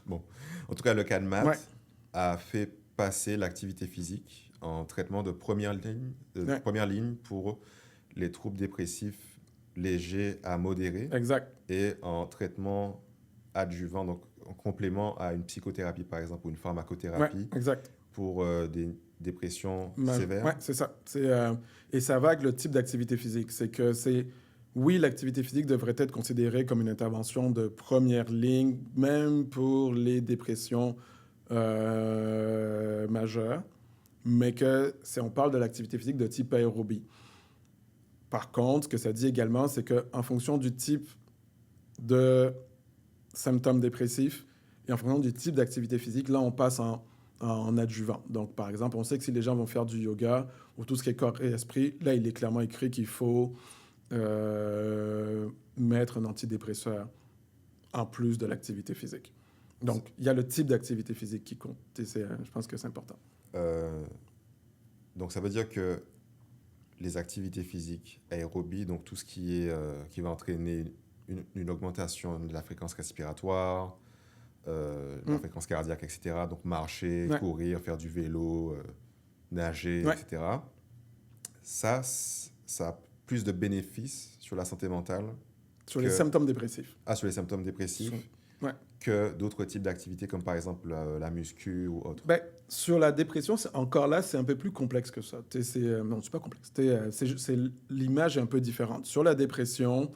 Bon, en tout cas, le CANMAT a fait passer l'activité physique en traitement de première ligne pour les troubles dépressifs légers à modérés. Exact. Et en traitement adjuvant, donc en complément à une psychothérapie, par exemple, ou une pharmacothérapie, pour des dépressions sévères. Oui, c'est ça. Et ça va avec le type d'activité physique. Oui, l'activité physique devrait être considérée comme une intervention de première ligne, même pour les dépressions majeures, mais on parle de l'activité physique de type aérobie. Par contre, ce que ça dit également, c'est qu'en fonction du type de symptômes dépressifs et en fonction du type d'activité physique, là, on passe en adjuvant. Donc, par exemple, on sait que si les gens vont faire du yoga ou tout ce qui est corps et esprit, là, il est clairement écrit qu'il faut mettre un antidépresseur en plus de l'activité physique. Donc, il y a le type d'activité physique qui compte. Je pense que c'est important. Donc, ça veut dire que les activités physiques aérobies, donc tout ce qui va entraîner une augmentation de la fréquence respiratoire, la fréquence cardiaque, etc. Donc, marcher, courir, faire du vélo, nager, etc. Ça a plus de bénéfices sur la santé mentale. Sur les symptômes dépressifs. Sur les symptômes dépressifs. Que d'autres types d'activités, comme par exemple la muscu ou autre. Sur la dépression, encore là, c'est un peu plus complexe que ça. Non, c'est pas complexe. L'image est un peu différente. Sur la dépression,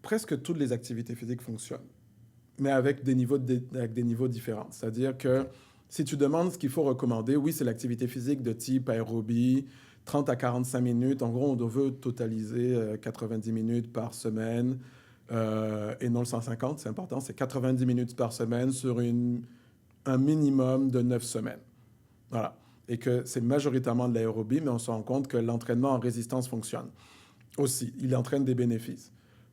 presque toutes les activités physiques fonctionnent, mais avec des niveaux différents. C'est-à-dire que si tu demandes ce qu'il faut recommander, oui, c'est l'activité physique de type aérobie, 30 à 45 minutes. En gros, on veut totaliser 90 minutes par semaine. Et non le 150, c'est important, c'est 90 minutes par semaine sur un minimum de 9 semaines. Voilà. Et que c'est majoritairement de l'aérobie, mais on se rend compte que l'entraînement en résistance fonctionne aussi. Il entraîne des bénéfices.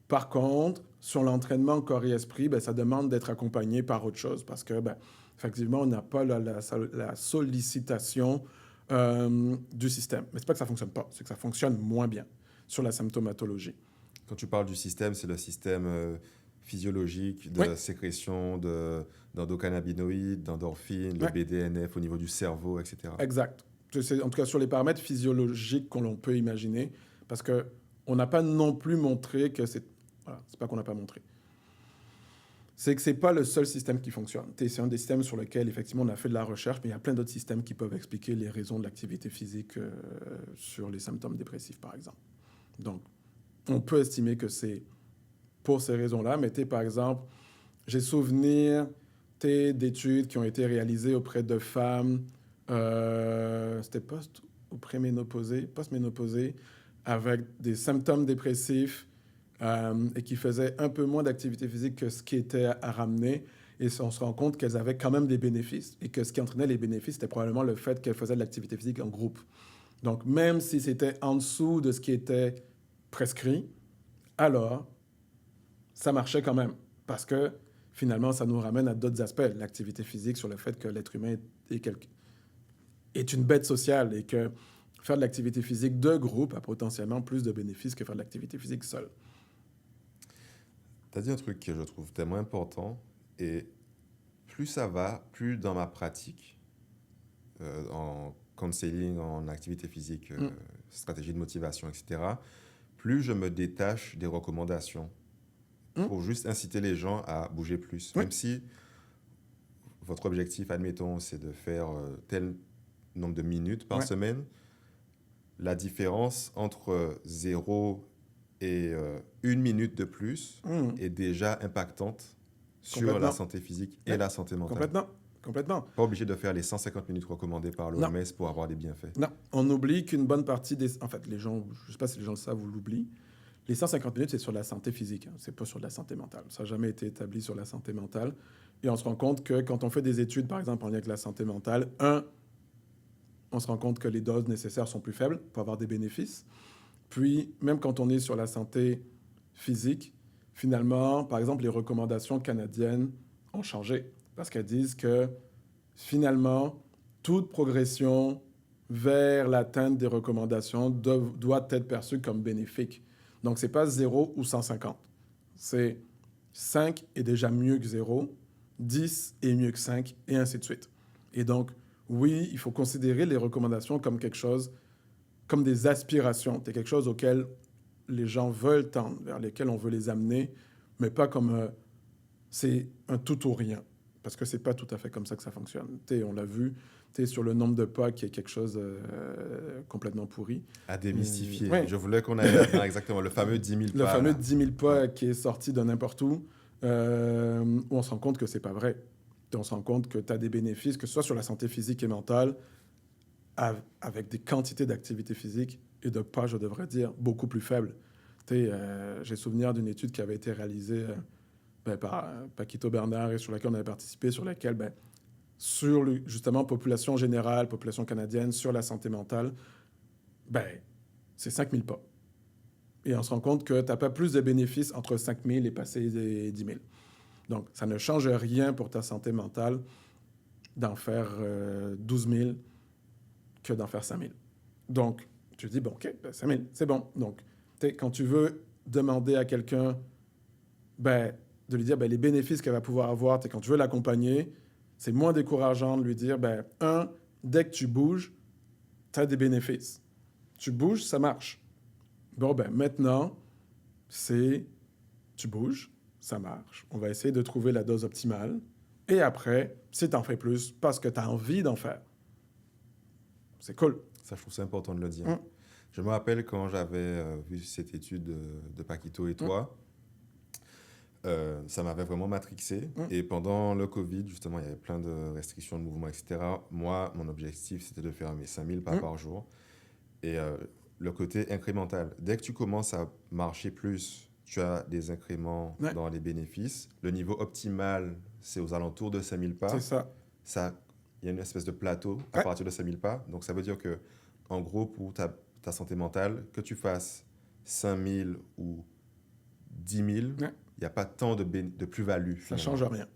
Par contre, sur l'entraînement corps et esprit, ça demande d'être accompagné par autre chose parce que, effectivement, on n'a pas la sollicitation du système. Mais ce n'est pas que ça ne fonctionne pas, c'est que ça fonctionne moins bien sur la symptomatologie. Quand tu parles du système, c'est le système physiologique de sécrétion d'endocannabinoïdes, d'endorphines, le BDNF au niveau du cerveau, etc. Exact. En tout cas, sur les paramètres physiologiques qu'on peut imaginer, parce qu'on n'a pas non plus montré que c'est... Voilà, c'est pas qu'on n'a pas montré. C'est que c'est pas le seul système qui fonctionne. C'est un des systèmes sur lequel, effectivement, on a fait de la recherche, mais il y a plein d'autres systèmes qui peuvent expliquer les raisons de l'activité physique sur les symptômes dépressifs, par exemple. Donc, on peut estimer que c'est pour ces raisons-là. Mais par exemple, j'ai souvenir d'études qui ont été réalisées auprès de femmes, c'était post ou préménopausées, post-ménopausées, avec des symptômes dépressifs et qui faisaient un peu moins d'activité physique que ce qui était à ramener. Et on se rend compte qu'elles avaient quand même des bénéfices. Et que ce qui entraînait les bénéfices, c'était probablement le fait qu'elles faisaient de l'activité physique en groupe. Donc, même si c'était en dessous de ce qui était prescrit, alors, ça marchait quand même. Parce que, finalement, ça nous ramène à d'autres aspects. L'activité physique, sur le fait que l'être humain est une bête sociale et que faire de l'activité physique de groupe a potentiellement plus de bénéfices que faire de l'activité physique seule. Tu as dit un truc que je trouve tellement important, et plus ça va, plus dans ma pratique, en counseling, en activité physique, stratégie de motivation, etc., plus je me détache des recommandations pour juste inciter les gens à bouger plus. Même si votre objectif, admettons, c'est de faire tel nombre de minutes par semaine, la différence entre 0 et 1 minute de plus est déjà impactante sur la santé physique et la santé mentale. Complètement. Pas obligé de faire les 150 minutes recommandées par l'OMS pour avoir des bienfaits. Non, on oublie qu'une bonne partie des... En fait, les gens, je ne sais pas si les gens le savent ou l'oublient, les 150 minutes, c'est sur la santé physique, hein, c'est pas sur la santé mentale. Ça n'a jamais été établi sur la santé mentale. Et on se rend compte que quand on fait des études, par exemple, en lien avec la santé mentale, on se rend compte que les doses nécessaires sont plus faibles pour avoir des bénéfices. Puis, même quand on est sur la santé physique, finalement, par exemple, les recommandations canadiennes ont changé parce qu'elles disent que, finalement, toute progression vers l'atteinte des recommandations doit être perçue comme bénéfique. Donc, ce n'est pas 0 ou 150. C'est 5 est déjà mieux que 0, 10 est mieux que 5, et ainsi de suite. Et donc, oui, il faut considérer les recommandations comme quelque chose, comme des aspirations. C'est quelque chose auquel les gens veulent tendre, vers lesquels on veut les amener, mais pas comme c'est un tout ou rien. Parce que c'est pas tout à fait comme ça que ça fonctionne. On l'a vu, sur le nombre de pas qui est quelque chose complètement pourri. À démystifier. Je voulais qu'on aille là-dedans exactement, le fameux 10 000 pas. Le fameux 10 000 pas qui est sorti de n'importe où on se rend compte que c'est pas vrai. On se rend compte que tu as des bénéfices, que ce soit sur la santé physique et mentale, avec des quantités d'activité physique et de pas, je devrais dire, beaucoup plus faibles. J'ai souvenir d'une étude qui avait été réalisée par Paquito Bernard et sur laquelle on avait participé, sur laquelle, sur justement population générale, population canadienne, sur la santé mentale, c'est 5 000 pas. Et on se rend compte que tu n'as pas plus de bénéfices entre 5 000 et passer les 10 000. Donc, ça ne change rien pour ta santé mentale d'en faire 12 000 que d'en faire 5 000. Donc, tu dis, bon, OK, 5 000, c'est bon. Donc, quand tu veux demander à quelqu'un de lui dire les bénéfices qu'elle va pouvoir avoir, quand tu veux l'accompagner, c'est moins décourageant de lui dire, dès que tu bouges, tu as des bénéfices. Tu bouges, ça marche. Bon, maintenant, tu bouges, ça marche. On va essayer de trouver la dose optimale. Et après, si tu en fais plus, parce que tu as envie d'en faire. C'est cool. Ça, je trouve ça important de le dire. Je me rappelle quand j'avais vu cette étude de Paquito et toi, ça m'avait vraiment matrixé. Et pendant le Covid, justement, il y avait plein de restrictions de mouvement, etc. Moi, mon objectif, c'était de faire mes 5000 pas par jour. Et le côté incrémental. Dès que tu commences à marcher plus, tu as des incréments dans les bénéfices. Le niveau optimal, c'est aux alentours de 5000 pas. C'est ça. Il y a une espèce de plateau à partir de 5000 pas. Donc, ça veut dire que, en gros, pour ta santé mentale, que tu fasses 5000 ou 10 000, il n'y a pas tant de plus-value. Ça ne change rien.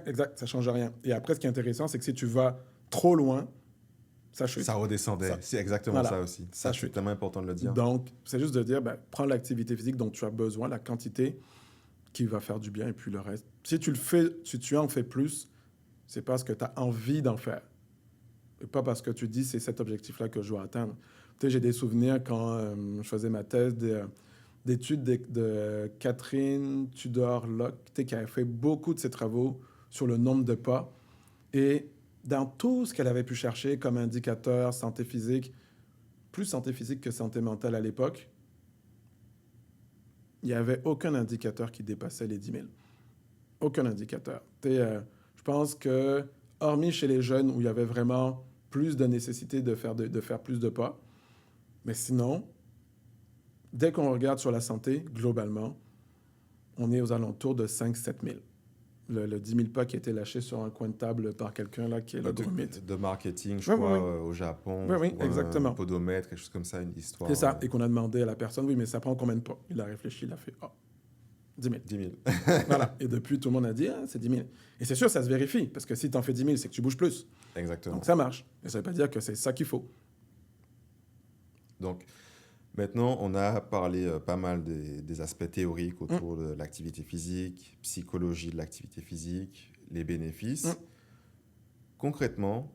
Exact, ça ne change rien. Et après, ce qui est intéressant, c'est que si tu vas trop loin, ça chute. Ça redescendait. C'est exactement ça aussi. Ça, c'est tellement important de le dire. Donc, c'est juste de dire, prends l'activité physique dont tu as besoin, la quantité qui va faire du bien, et puis le reste. Si tu en fais plus, c'est parce que tu as envie d'en faire. Et pas parce que tu dis, c'est cet objectif-là que je dois atteindre. J'ai des souvenirs quand je faisais ma thèse d'études de Catherine Tudor-Locke, qui avait fait beaucoup de ses travaux sur le nombre de pas. Et dans tout ce qu'elle avait pu chercher comme indicateur santé physique, plus santé physique que santé mentale à l'époque, il n'y avait aucun indicateur qui dépassait les 10 000. Aucun indicateur. Je pense que, hormis chez les jeunes où il y avait vraiment plus de nécessité de faire plus de pas, mais sinon, dès qu'on regarde sur la santé, globalement, on est aux alentours de 5-7 000. Le 10 000 pas qui a été lâché sur un coin de table par quelqu'un là qui est le gros mythe. De marketing, je Oui, crois, oui, oui. au Japon, Oui, oui, pour exactement. un podomètre, quelque chose comme ça, une histoire. C'est ça. Et qu'on a demandé à la personne, oui, mais ça prend combien de pas? Il a réfléchi, il a fait, 10 000. 10 000. Voilà. Et depuis, tout le monde a dit, c'est 10 000. Et c'est sûr, ça se vérifie, parce que si tu en fais 10 000, c'est que tu bouges plus. Exactement. Donc ça marche. Et ça ne veut pas dire que c'est ça qu'il faut. Donc, maintenant, on a parlé pas mal des aspects théoriques autour de l'activité physique, psychologie de l'activité physique, les bénéfices. Concrètement,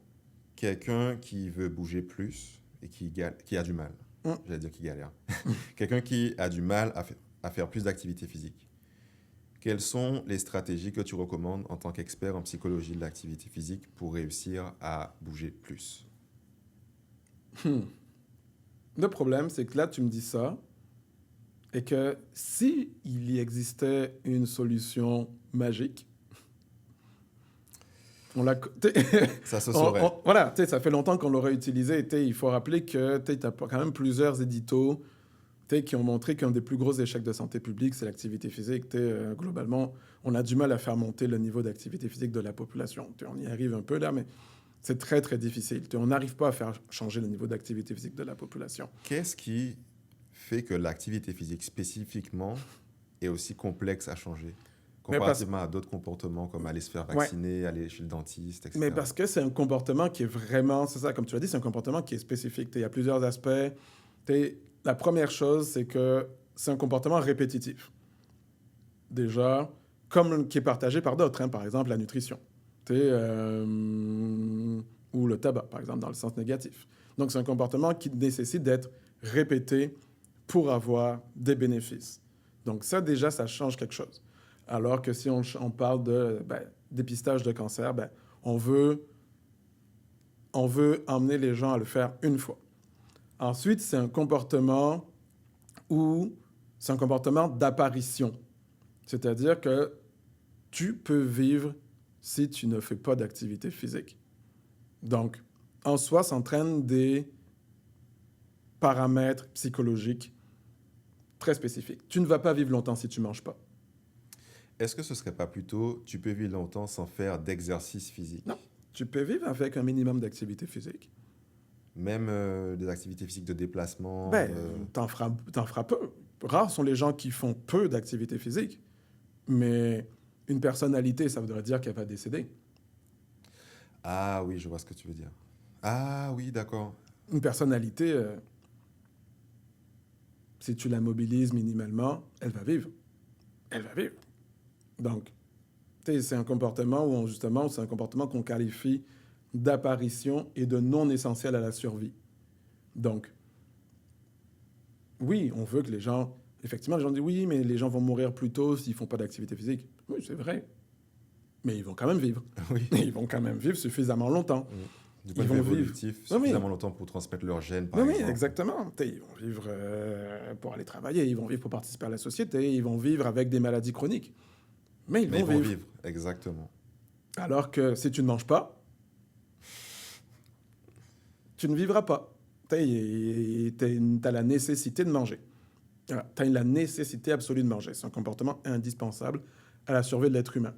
quelqu'un qui veut bouger plus et qui a du mal, j'allais dire qui galère, quelqu'un qui a du mal à faire plus d'activité physique, quelles sont les stratégies que tu recommandes en tant qu'expert en psychologie de l'activité physique pour réussir à bouger plus? Le problème, c'est que là, tu me dis ça, et que si il y existait une solution magique, ça se saurait. Voilà, ça fait longtemps qu'on l'aurait utilisé. Il faut rappeler que tu as quand même plusieurs éditos qui ont montré qu'un des plus gros échecs de santé publique, c'est l'activité physique. Globalement, on a du mal à faire monter le niveau d'activité physique de la population. On y arrive un peu là, mais c'est très, très difficile. On n'arrive pas à faire changer le niveau d'activité physique de la population. Qu'est-ce qui fait que l'activité physique spécifiquement est aussi complexe à changer comparativement à d'autres comportements comme aller se faire vacciner, aller chez le dentiste, etc. Mais parce que c'est un comportement qui est vraiment, c'est ça, comme tu l'as dit, c'est un comportement qui est spécifique. Il y a plusieurs aspects. La première chose, c'est que c'est un comportement répétitif. Déjà, comme qui est partagé par d'autres, par exemple la nutrition. Ou le tabac, par exemple, dans le sens négatif. Donc, c'est un comportement qui nécessite d'être répété pour avoir des bénéfices. Donc, ça, déjà, ça change quelque chose. Alors que si on parle de dépistage de cancer, on veut emmener les gens à le faire une fois. Ensuite, c'est un comportement d'apparition. C'est-à-dire que tu peux vivre si tu ne fais pas d'activité physique. Donc, en soi, s'entraînent des paramètres psychologiques très spécifiques. Tu ne vas pas vivre longtemps si tu ne manges pas. Est-ce que ce ne serait pas plutôt, tu peux vivre longtemps sans faire d'exercice physique? Non, tu peux vivre avec un minimum d'activité physique. Même des activités physiques de déplacement? T'en feras peu. Rares sont les gens qui font peu d'activité physique. Mais une personnalité, ça voudrait dire qu'elle va décéder. Ah oui, je vois ce que tu veux dire. Ah oui, d'accord. Une personnalité, si tu la mobilises minimalement, elle va vivre. Elle va vivre. Donc, c'est un comportement c'est un comportement qu'on qualifie d'apparition et de non essentiel à la survie. Donc, oui, on veut que les gens... Effectivement, les gens disent oui, mais les gens vont mourir plus tôt s'ils ne font pas d'activité physique. Oui, c'est vrai. Mais ils vont quand même vivre. Oui. Ils vont quand même vivre suffisamment longtemps. Du point de vue évolutif, suffisamment longtemps pour transmettre leurs gènes, par exemple. Oui, exactement. Ils vont vivre pour aller travailler, ils vont vivre pour participer à la société, ils vont vivre avec des maladies chroniques. Mais ils vont vivre. Exactement. Alors que si tu ne manges pas, tu ne vivras pas. Tu as la nécessité de manger. Tu as la nécessité absolue de manger. C'est un comportement indispensable à la survie de l'être humain.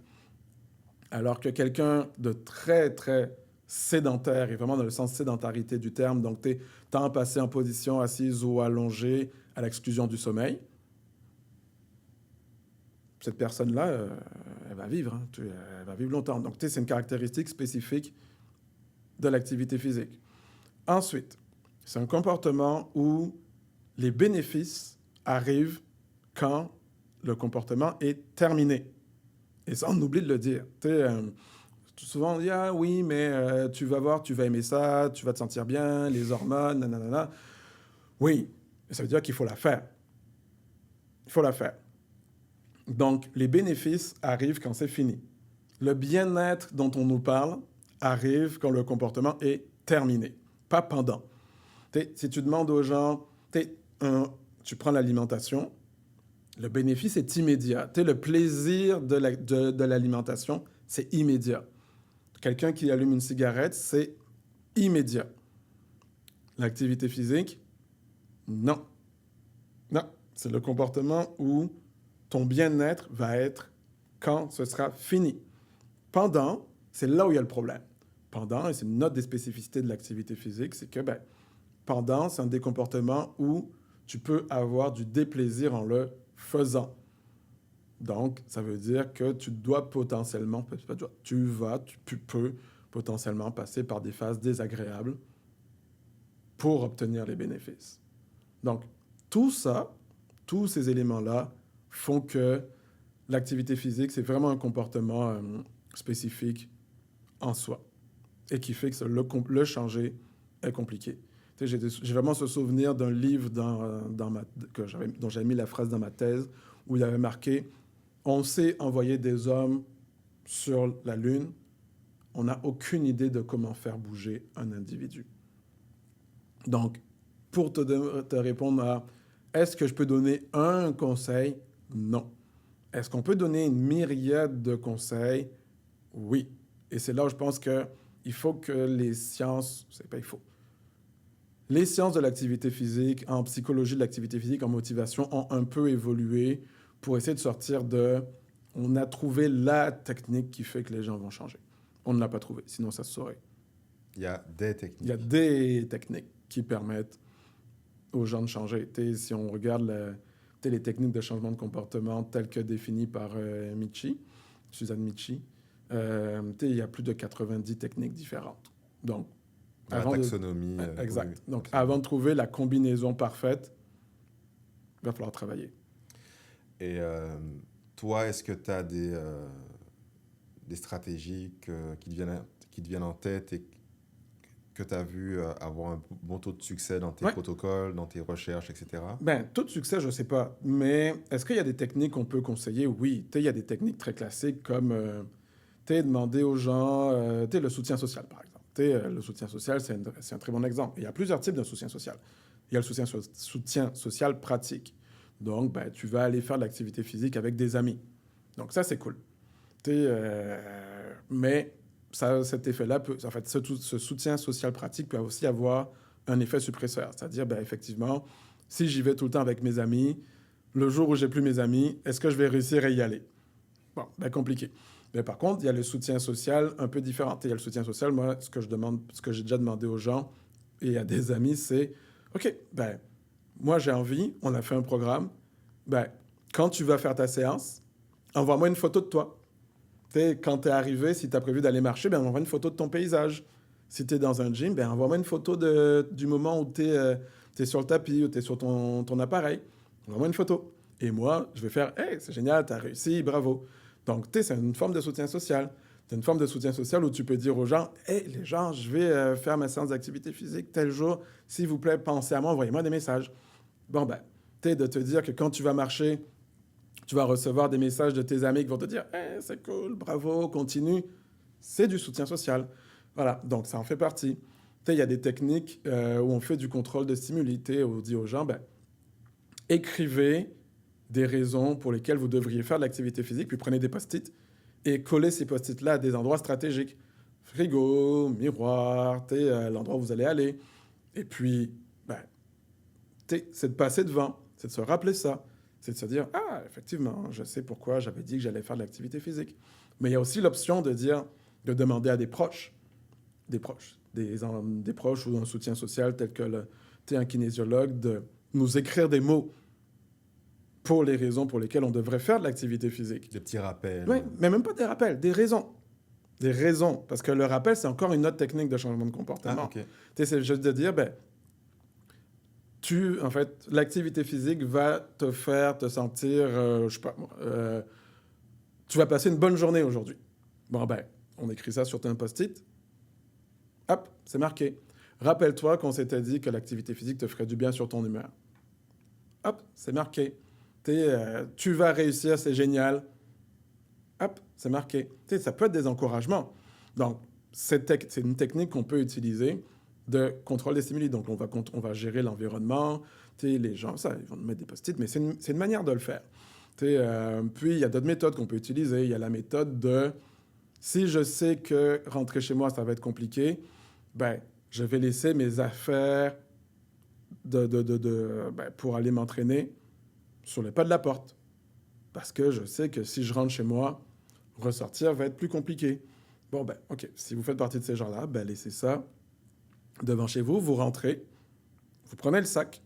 Alors que quelqu'un de très, très sédentaire, et vraiment dans le sens sédentarité du terme, donc tu es temps passé en position assise ou allongée à l'exclusion du sommeil, cette personne-là, elle va vivre. Elle va vivre longtemps. Donc, c'est une caractéristique spécifique de l'activité physique. Ensuite, c'est un comportement où les bénéfices arrivent quand le comportement est terminé. Et ça, on oublie de le dire. Souvent, on dit « Ah oui, mais tu vas voir, tu vas aimer ça, tu vas te sentir bien, les hormones, nanana. » Oui, ça veut dire qu'il faut la faire. Il faut la faire. Donc, les bénéfices arrivent quand c'est fini. Le bien-être dont on nous parle arrive quand le comportement est terminé, pas pendant. Si tu demandes aux gens, tu prends l'alimentation, Le bénéfice est immédiat. Tu sais, le plaisir de l'alimentation, c'est immédiat. Quelqu'un qui allume une cigarette, c'est immédiat. L'activité physique, non. Non, c'est le comportement où ton bien-être va être quand ce sera fini. Pendant, c'est là où il y a le problème. Pendant, et c'est une autre des spécificités de l'activité physique, c'est que pendant, c'est un des comportements où tu peux avoir du déplaisir en le faisant. Donc, ça veut dire que tu dois potentiellement, tu peux potentiellement passer par des phases désagréables pour obtenir les bénéfices. Donc, tout ça, tous ces éléments-là font que l'activité physique, c'est vraiment un comportement spécifique en soi et qui fait que le changer est compliqué. Tu sais, j'ai vraiment ce souvenir d'un livre dont j'avais mis la phrase dans ma thèse où il avait marqué « On sait envoyer des hommes sur la Lune, on n'a aucune idée de comment faire bouger un individu. » Donc, pour te répondre à « Est-ce que je peux donner un conseil? » Non. Est-ce qu'on peut donner une myriade de conseils? Oui. Et c'est là où je pense qu'il faut que les sciences... C'est pas il faut. Les sciences de l'activité physique, en psychologie de l'activité physique, en motivation, ont un peu évolué pour essayer de sortir de... On a trouvé la technique qui fait que les gens vont changer. On ne l'a pas trouvé, sinon ça se saurait. Il y a des techniques. Il y a des techniques qui permettent aux gens de changer. Si on regarde les techniques de changement de comportement telles que définies par Suzanne Michie, il y a plus de 90 techniques différentes. Donc, la taxonomie. Exact. Oui. Donc, avant de trouver la combinaison parfaite, il va falloir travailler. Et toi, est-ce que tu as des stratégies qui te viennent en tête et que tu as vu avoir un bon taux de succès dans tes protocoles, dans tes recherches, etc.? Taux de succès, je ne sais pas. Mais est-ce qu'il y a des techniques qu'on peut conseiller? Oui. Il y a des techniques très classiques comme demander aux gens, le soutien social, par exemple. Le soutien social, c'est un très bon exemple. Il y a plusieurs types de soutien social. Il y a le soutien social pratique. Donc, tu vas aller faire de l'activité physique avec des amis. Donc, ça, c'est cool. Mais cet effet-là, ce soutien social pratique peut aussi avoir un effet suppresseur. C'est-à-dire, effectivement, si j'y vais tout le temps avec mes amis, le jour où j'ai plus mes amis, est-ce que je vais réussir à y aller? Bon, compliqué. Mais par contre, il y a le soutien social un peu différent. Il y a le soutien social, moi, ce que j'ai déjà demandé aux gens et à des amis, c'est, OK, moi, j'ai envie, on a fait un programme, quand tu vas faire ta séance, envoie-moi une photo de toi. Quand tu es arrivé, si tu as prévu d'aller marcher, envoie une photo de ton paysage. Si tu es dans un gym, envoie-moi une photo du moment où tu es sur le tapis, où tu es sur ton appareil. Envoie-moi une photo. Et moi, je vais faire « Hey, c'est génial, tu as réussi, bravo ». Donc, c'est une forme de soutien social. C'est une forme de soutien social où tu peux dire aux gens « Hey, les gens, je vais faire ma séance d'activité physique tel jour. S'il vous plaît, pensez à moi, envoyez-moi des messages. » Bon, de te dire que quand tu vas marcher, tu vas recevoir des messages de tes amis qui vont te dire « Hey, c'est cool, bravo, continue ». C'est du soutien social. Voilà, donc ça en fait partie. Il y a des techniques où on fait du contrôle de stimuli. On dit aux gens « Écrivez des raisons pour lesquelles vous devriez faire de l'activité physique, puis prenez des post-it et collez ces post-it-là à des endroits stratégiques. Frigo, miroir, l'endroit où vous allez aller. Et puis, c'est de passer devant, c'est de se rappeler ça. C'est de se dire, ah, effectivement, je sais pourquoi j'avais dit que j'allais faire de l'activité physique. Mais il y a aussi l'option de demander à des proches ou un soutien social tel que un kinésiologue, de nous écrire des mots pour les raisons pour lesquelles on devrait faire de l'activité physique. Des petits rappels. Oui, mais même pas des rappels, des raisons. Des raisons. Parce que le rappel, c'est encore une autre technique de changement de comportement. Ah, OK. C'est juste de dire, l'activité physique va te faire te sentir, je sais pas moi, tu vas passer une bonne journée aujourd'hui. Bon, on écrit ça sur un post-it. Hop, c'est marqué. Rappelle-toi qu'on s'était dit que l'activité physique te ferait du bien sur ton humeur. Hop, c'est marqué. Tu vas réussir, c'est génial. Hop, c'est marqué. Ça peut être des encouragements. Donc, c'est une technique qu'on peut utiliser de contrôle des stimuli. Donc, on va gérer l'environnement. Les gens, ça, ils vont mettre des post-it, mais c'est une manière de le faire. Puis, il y a d'autres méthodes qu'on peut utiliser. Il y a la méthode de, si je sais que rentrer chez moi, ça va être compliqué, ben, je vais laisser mes affaires pour aller m'entraîner sur le pas de la porte. Parce que je sais que si je rentre chez moi, ressortir va être plus compliqué. Bon, ben, OK. Si vous faites partie de ces gens-là, ben, laissez ça devant chez vous, vous rentrez, vous prenez le sac,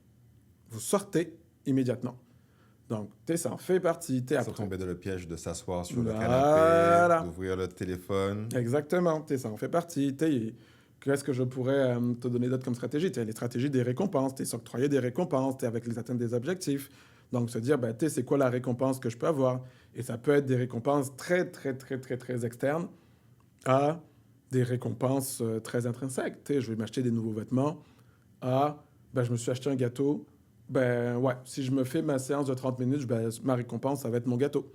vous sortez immédiatement. Donc, ça en fait partie. Sans tomber dans le piège de s'asseoir sur le Voilà. canapé, d'ouvrir le téléphone. Exactement. Ça en fait partie. Qu'est-ce que je pourrais te donner d'autre comme stratégie? Les stratégies des récompenses. S'octroyer des récompenses avec les atteintes des objectifs. Donc, se dire, ben, c'est quoi la récompense que je peux avoir? Et ça peut être des récompenses très, très, très, très, très externes à des récompenses très intrinsèques. Je vais m'acheter des nouveaux vêtements. À, ben, je me suis acheté un gâteau. Ben, ouais, si je me fais ma séance de 30 minutes, ben, ma récompense, ça va être mon gâteau.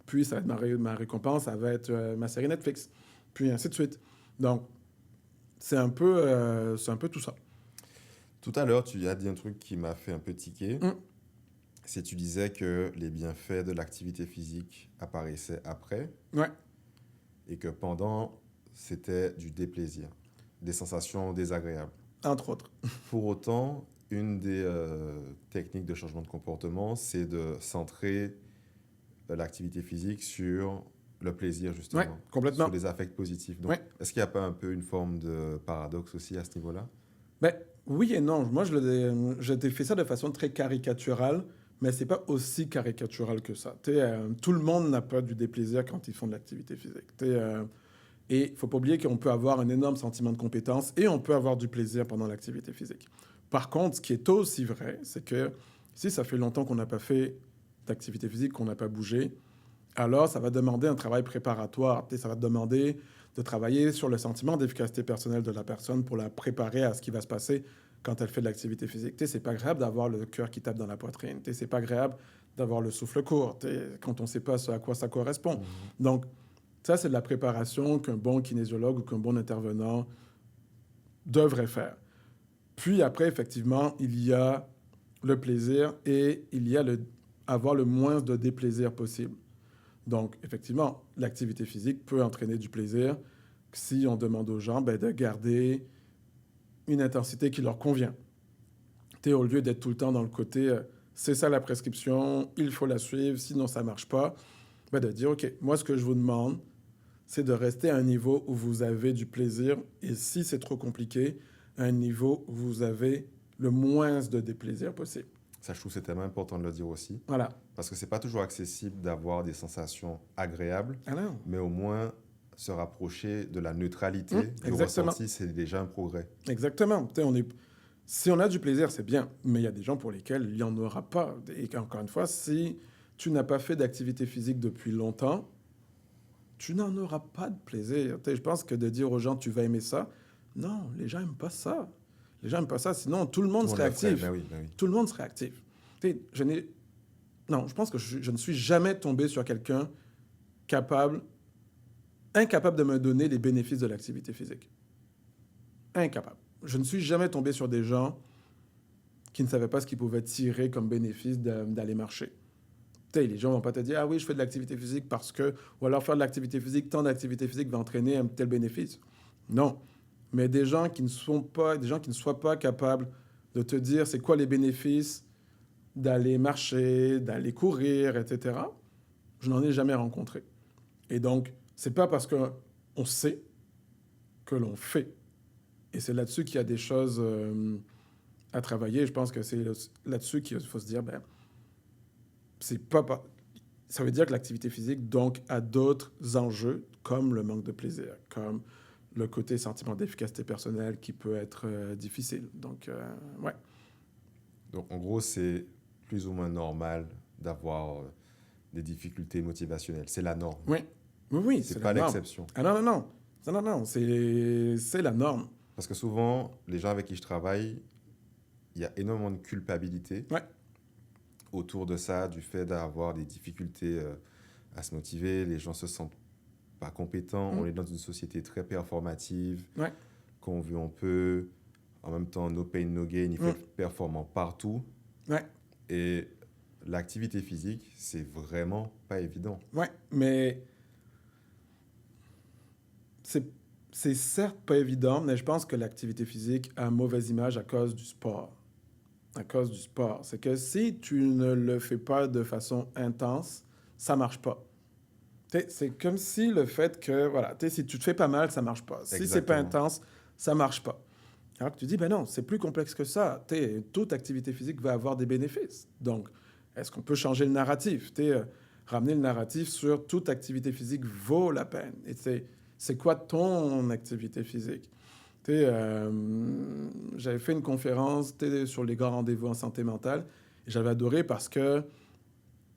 Puis, ça va être ma récompense, ça va être ma série Netflix. Puis, ainsi de suite. Donc, c'est un peu tout ça. Tout à l'heure, tu as dit un truc qui m'a fait un peu tiquer. C'est tu disais que les bienfaits de l'activité physique apparaissaient après. Ouais. Et que pendant, c'était du déplaisir, des sensations désagréables. Entre autres. Pour autant, une des techniques de changement de comportement, c'est de centrer l'activité physique sur le plaisir, justement. Ouais, complètement. Sur les affects positifs. Donc, est-ce qu'il n'y a pas un peu une forme de paradoxe aussi à ce niveau-là? Ben, oui et non. Moi, je t'ai fait ça de façon très caricaturale, mais c'est pas aussi caricatural que ça. Tout le monde n'a pas du déplaisir quand ils font de l'activité physique. Et il ne faut pas oublier qu'on peut avoir un énorme sentiment de compétence et on peut avoir du plaisir pendant l'activité physique. Par contre, ce qui est aussi vrai, c'est que si ça fait longtemps qu'on n'a pas fait d'activité physique, qu'on n'a pas bougé, alors ça va demander un travail préparatoire. Ça va te demander de travailler sur le sentiment d'efficacité personnelle de la personne pour la préparer à ce qui va se passer quand elle fait de l'activité physique. C'est pas agréable d'avoir le cœur qui tape dans la poitrine. C'est pas agréable d'avoir le souffle court quand on ne sait pas à quoi ça correspond. Donc, ça, c'est de la préparation qu'un bon kinésiologue ou qu'un bon intervenant devrait faire. Puis après, effectivement, il y a le plaisir et il y a avoir le moins de déplaisir possible. Donc, effectivement, l'activité physique peut entraîner du plaisir si on demande aux gens de garder une intensité qui leur convient. Au lieu d'être tout le temps dans le côté c'est ça la prescription, il faut la suivre, sinon ça ne marche pas, de dire OK, moi ce que je vous demande, c'est de rester à un niveau où vous avez du plaisir et si c'est trop compliqué, à un niveau où vous avez le moins de déplaisir possible. Ça, je trouve que c'est tellement important de le dire aussi. Voilà. Parce que c'est pas toujours accessible d'avoir des sensations agréables, mais au moins se rapprocher de la neutralité du ressenti, c'est déjà un progrès. Exactement. Si on a du plaisir, c'est bien, mais il y a des gens pour lesquels il n'y en aura pas. Et encore une fois, si tu n'as pas fait d'activité physique depuis longtemps, tu n'en auras pas de plaisir. Je pense que de dire aux gens tu vas aimer ça, non, les gens n'aiment pas ça. Les gens n'aiment pas ça, sinon tout le monde serait actif. Ben oui. Tout le monde serait actif. Je pense que je ne suis jamais tombé sur quelqu'un incapable de me donner les bénéfices de l'activité physique. Incapable. Je ne suis jamais tombé sur des gens qui ne savaient pas ce qu'ils pouvaient tirer comme bénéfice d'aller marcher. Les gens ne vont pas te dire « Ah oui, je fais de l'activité physique parce que... » ou alors faire de l'activité physique, tant d'activité physique va entraîner un tel bénéfice. Non. Mais des gens qui ne soient pas capables de te dire c'est quoi les bénéfices d'aller marcher, d'aller courir, etc., je n'en ai jamais rencontré. Et donc, c'est pas parce qu'on sait que l'on fait. Et c'est là-dessus qu'il y a des choses à travailler. Je pense que c'est là-dessus qu'il faut se dire, ça veut dire que l'activité physique, donc, a d'autres enjeux, comme le manque de plaisir, comme le côté sentiment d'efficacité personnelle qui peut être difficile. Donc, ouais. Donc, en gros, c'est plus ou moins normal d'avoir des difficultés motivationnelles. C'est la norme. Oui, c'est pas l'exception. Ah non, c'est la norme. Parce que souvent, les gens avec qui je travaille, il y a énormément de culpabilité autour de ça, du fait d'avoir des difficultés à se motiver. Les gens se sentent pas compétents. On est dans une société très performative. Qu'on veut, on peut. En même temps, no pain, no gain, il faut être performant partout. Ouais, Et l'activité physique, c'est vraiment pas évident. ouais, mais c'est, c'est certes pas évident, mais je pense que l'activité physique a une mauvaise image à cause du sport. À cause du sport. C'est que si tu ne le fais pas de façon intense, ça marche pas. C'est comme si le fait que, voilà, si tu te fais pas mal, ça marche pas. Si c'est pas Exactement. intense, ça marche pas. Alors que tu dis, ben non, c'est plus complexe que ça. Toute activité physique va avoir des bénéfices. Donc, est-ce qu'on peut changer le narratif? Ramener le narratif sur toute activité physique vaut la peine. Et c'est quoi ton activité physique? J'avais fait une conférence sur les grands rendez-vous en santé mentale et j'avais adoré parce que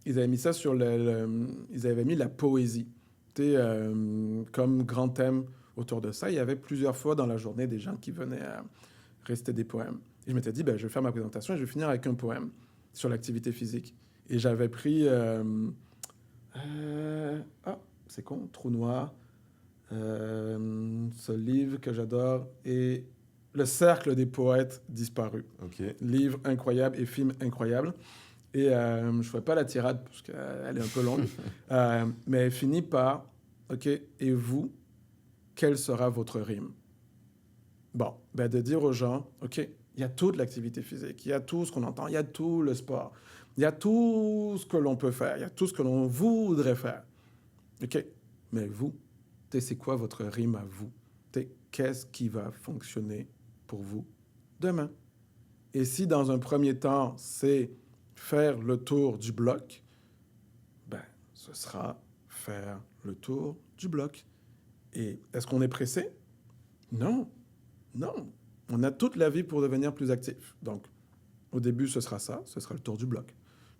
ils avaient mis ça sur ils avaient mis la poésie comme grand thème autour de ça. Il y avait plusieurs fois dans la journée des gens qui venaient réciter des poèmes. Et je m'étais dit, ben, je vais faire ma présentation et je vais finir avec un poème sur l'activité physique. Et j'avais pris... ah, c'est con, Trou noir. Ce livre que j'adore est Le Cercle des poètes disparus. Ok. Livre incroyable et film incroyable. Et je ne ferai pas la tirade parce qu'elle est un peu longue, mais elle finit par, OK, et vous, quelle sera votre rime? Bon, ben de dire aux gens, OK, il y a toute l'activité physique, il y a tout ce qu'on entend, il y a tout le sport, il y a tout ce que l'on peut faire, il y a tout ce que l'on voudrait faire. OK, mais vous, c'est quoi votre rime à vous? Qu'est-ce qui va fonctionner pour vous demain? Et si dans un premier temps, c'est faire le tour du bloc, ben, ce sera faire le tour du bloc. Et est-ce qu'on est pressé? Non, non. On a toute la vie pour devenir plus actif. Donc, au début, ce sera ça, ce sera le tour du bloc.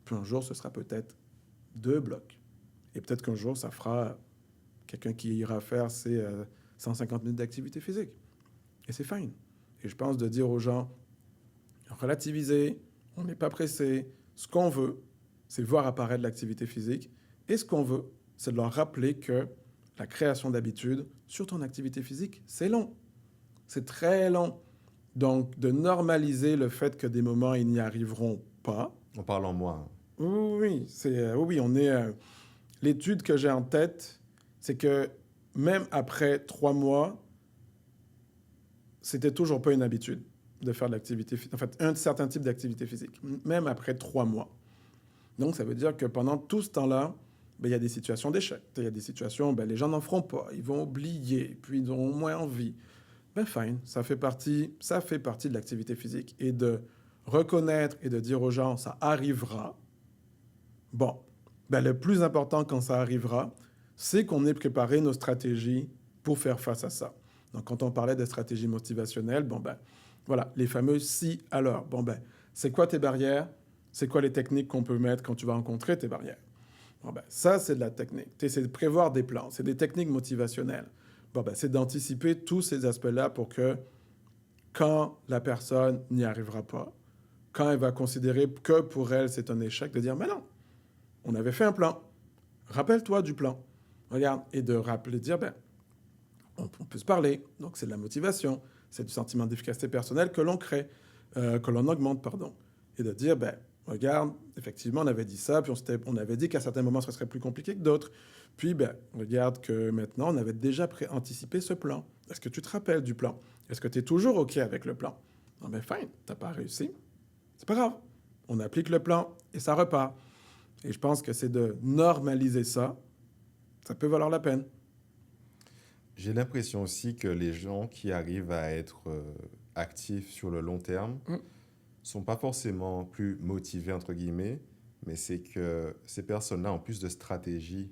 Puis un jour, ce sera peut-être 2 blocs. Et peut-être qu'un jour, ça fera quelqu'un qui ira faire ses 150 minutes d'activité physique. Et c'est fine. Et je pense de dire aux gens, relativiser, on n'est pas pressé. Ce qu'on veut, c'est voir apparaître l'activité physique. Et ce qu'on veut, c'est de leur rappeler que la création d'habitudes sur ton activité physique, c'est long. C'est très long. Donc, de normaliser le fait que des moments, ils n'y arriveront pas. On parle en moi. Oui, oui, on est... l'étude que j'ai en tête, c'est que même après 3 mois, c'était toujours pas une habitude de faire de l'activité physique. En fait, un certain type d'activité physique, même après 3 mois. Donc, ça veut dire que pendant tout ce temps-là, ben, il y a des situations d'échec. Il y a des situations, ben, les gens n'en feront pas, ils vont oublier, puis ils auront moins envie. Ben fine, ça fait partie de l'activité physique. Et de reconnaître et de dire aux gens, ça arrivera. Bon, ben, le plus important quand ça arrivera, c'est qu'on ait préparé nos stratégies pour faire face à ça. Donc, quand on parlait de stratégies motivationnelles, bon ben, voilà, les fameux si alors. Bon ben, c'est quoi tes barrières? C'est quoi les techniques qu'on peut mettre quand tu vas rencontrer tes barrières? Bon ben, ça, c'est de la technique. C'est de prévoir des plans. C'est des techniques motivationnelles. Bon ben, c'est d'anticiper tous ces aspects-là pour que quand la personne n'y arrivera pas, quand elle va considérer que pour elle, c'est un échec, de dire, mais non, on avait fait un plan. Rappelle-toi du plan. Regarde, et de rappeler, de dire, ben, on peut se parler. Donc, c'est de la motivation. C'est du sentiment d'efficacité personnelle que l'on crée, que l'on augmente, pardon. Et de dire, ben, regarde, effectivement, on avait dit ça, puis on avait dit qu'à certains moments, ce serait plus compliqué que d'autres. Puis, ben, regarde que maintenant, on avait déjà anticipé ce plan. Est-ce que tu te rappelles du plan? Est-ce que tu es toujours OK avec le plan? Non, ben, fine, t'as pas réussi. C'est pas grave. On applique le plan et ça repart. Et je pense que c'est de normaliser ça. Ça peut valoir la peine. J'ai l'impression aussi que les gens qui arrivent à être actifs sur le long terme Mm. sont pas forcément plus motivés, entre guillemets, mais c'est que ces personnes-là ont plus de stratégies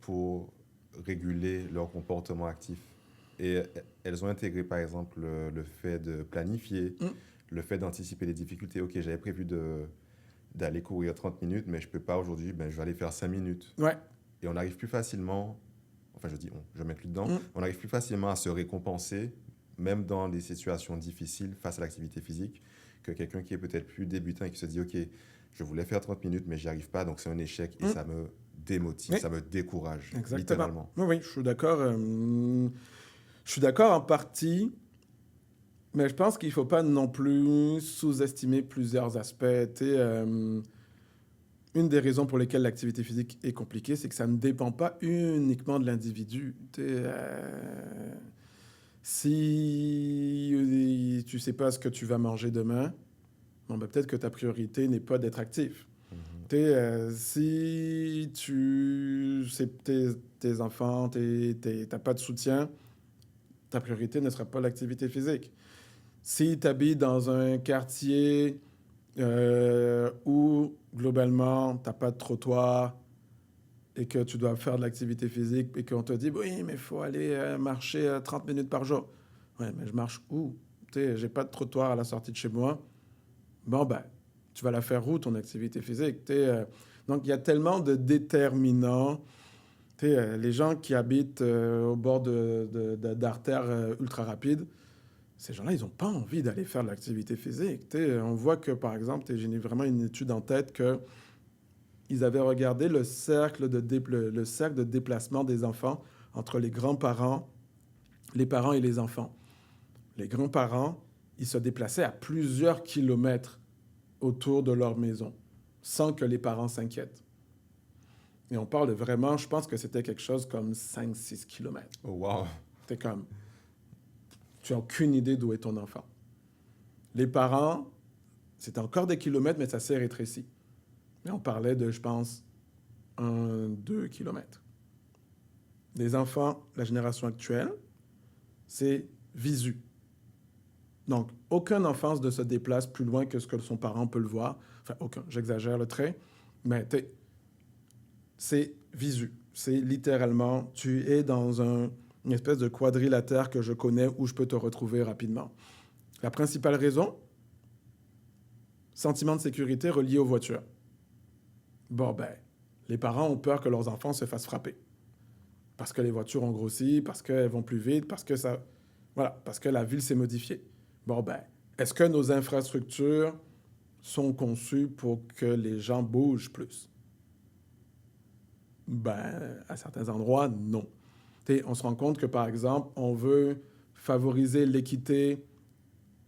pour réguler leur comportement actif. Et elles ont intégré, par exemple, le fait de planifier, Mm. le fait d'anticiper les difficultés. Ok, j'avais prévu d'aller courir 30 minutes, mais je peux pas aujourd'hui, ben, je vais aller faire 5 minutes. Ouais. Et on arrive plus facilement, enfin je dis on, je m'inclus dedans, Mm. on arrive plus facilement à se récompenser, même dans des situations difficiles face à l'activité physique, que quelqu'un qui est peut-être plus débutant et qui se dit, ok, je voulais faire 30 minutes, mais j'y arrive pas, donc c'est un échec et Mm. ça me démotive, Oui. ça me décourage, Exactement. littéralement. Oui, oui, je suis d'accord. Je suis d'accord en partie, Mais je pense qu'il ne faut pas non plus sous-estimer plusieurs aspects. Une des raisons pour lesquelles l'activité physique est compliquée, c'est que ça ne dépend pas uniquement de l'individu. Si tu ne sais pas ce que tu vas manger demain, bon, ben, peut-être que ta priorité n'est pas d'être actif. Si tes enfants, t'as pas de soutien, ta priorité ne sera pas l'activité physique. Si tu habites dans un quartier où, globalement, tu n'as pas de trottoir et que tu dois faire de l'activité physique et qu'on te dit, oui, mais il faut aller marcher 30 minutes par jour. Oui, mais je marche où? J'ai pas de trottoir à la sortie de chez moi. Bon, ben, tu vas la faire où, ton activité physique? Donc, il y a tellement de déterminants. Les gens qui habitent au bord d'artères ultra rapides, ces gens-là, ils n'ont pas envie d'aller faire de l'activité physique. On voit que, par exemple, j'ai vraiment une étude en tête qu'ils avaient regardé le cercle de déplacement des enfants entre les grands-parents, les parents et les enfants. Les grands-parents, ils se déplaçaient à plusieurs kilomètres autour de leur maison, sans que les parents s'inquiètent. Et on parle vraiment, je pense que c'était quelque chose comme 5-6 kilomètres. Oh, wow. T'es comme, tu n'as aucune idée d'où est ton enfant. Les parents, c'était encore des kilomètres, mais ça s'est rétréci. Mais on parlait de, je pense, 1-2 kilomètres. Les enfants, la génération actuelle, c'est visu. Donc, aucun enfant ne se déplace plus loin que ce que son parent peut le voir. Enfin, aucun, j'exagère le trait, mais c'est visu. C'est littéralement, tu es dans une espèce de quadrilatère que je connais où je peux te retrouver rapidement. La principale raison, sentiment de sécurité relié aux voitures. Bon, ben, les parents ont peur que leurs enfants se fassent frapper. Parce que les voitures ont grossi, parce qu'elles vont plus vite, parce que la ville s'est modifiée. Bon, ben, est-ce que nos infrastructures sont conçues pour que les gens bougent plus? Ben, à certains endroits, non. On se rend compte que, par exemple, on veut favoriser l'équité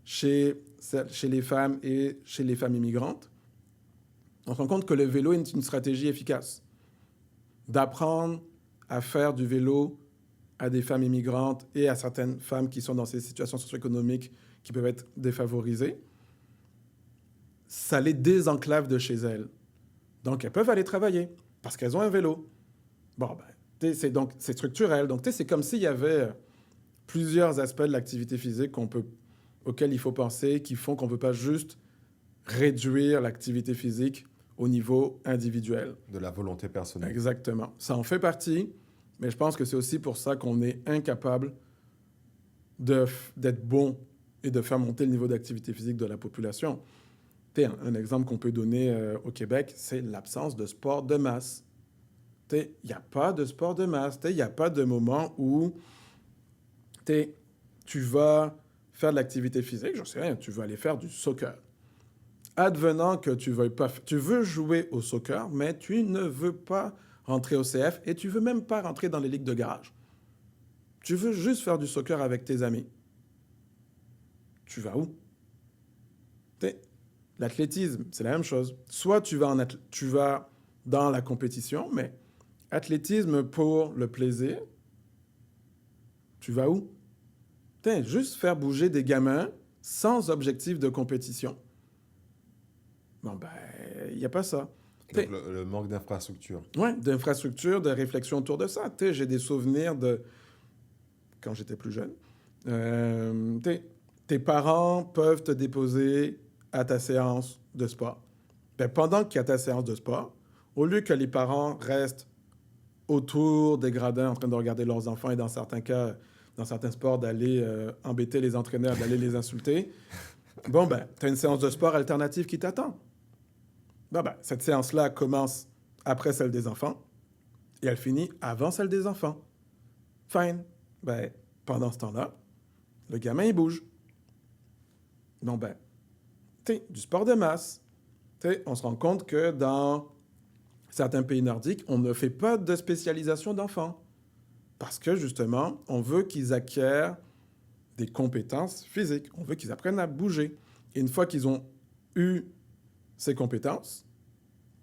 chez les femmes et chez les femmes immigrantes. On se rend compte que le vélo est une stratégie efficace. D'apprendre à faire du vélo à des femmes immigrantes et à certaines femmes qui sont dans ces situations socio-économiques qui peuvent être défavorisées, ça les désenclave de chez elles. Donc, elles peuvent aller travailler parce qu'elles ont un vélo. Bon, ben, c'est structurel. Donc, c'est comme s'il y avait plusieurs aspects de l'activité physique auxquels il faut penser, qui font qu'on ne peut pas juste réduire l'activité physique au niveau individuel. De la volonté personnelle. Exactement. Ça en fait partie, mais je pense que c'est aussi pour ça qu'on est incapable d'être bon et de faire monter le niveau d'activité physique de la population. Un exemple qu'on peut donner au Québec, c'est l'absence de sport de masse. Il n'y a pas de sport de masse. Il n'y a pas de moment où tu vas faire de l'activité physique, j'en sais rien, tu veux aller faire du soccer. Advenant que tu veux jouer au soccer, mais tu ne veux pas rentrer au CF et tu veux même pas rentrer dans les ligues de garage. Tu veux juste faire du soccer avec tes amis. Tu vas où? L'athlétisme, c'est la même chose. Soit tu vas dans la compétition, mais athlétisme pour le plaisir, tu vas où? Juste faire bouger des gamins sans objectif de compétition. Bon, ben, il n'y a pas ça. Donc, le manque d'infrastructure. Oui, d'infrastructure, de réflexion autour de ça. J'ai des souvenirs de quand j'étais plus jeune. Tes parents peuvent te déposer à ta séance de sport. Ben, pendant qu'il y a ta séance de sport, au lieu que les parents restent autour des gradins en train de regarder leurs enfants et dans certains cas, dans certains sports, d'aller embêter les entraîneurs, d'aller les insulter, bon, ben, tu as une séance de sport alternative qui t'attend. Bon, ben, cette séance-là commence après celle des enfants et elle finit avant celle des enfants. Fine. Ben, pendant ce temps-là, le gamin, il bouge. Bon, ben, du sport de masse. On se rend compte que dans certains pays nordiques, on ne fait pas de spécialisation d'enfants. Parce que, justement, on veut qu'ils acquièrent des compétences physiques. On veut qu'ils apprennent à bouger. Et une fois qu'ils ont eu ces compétences,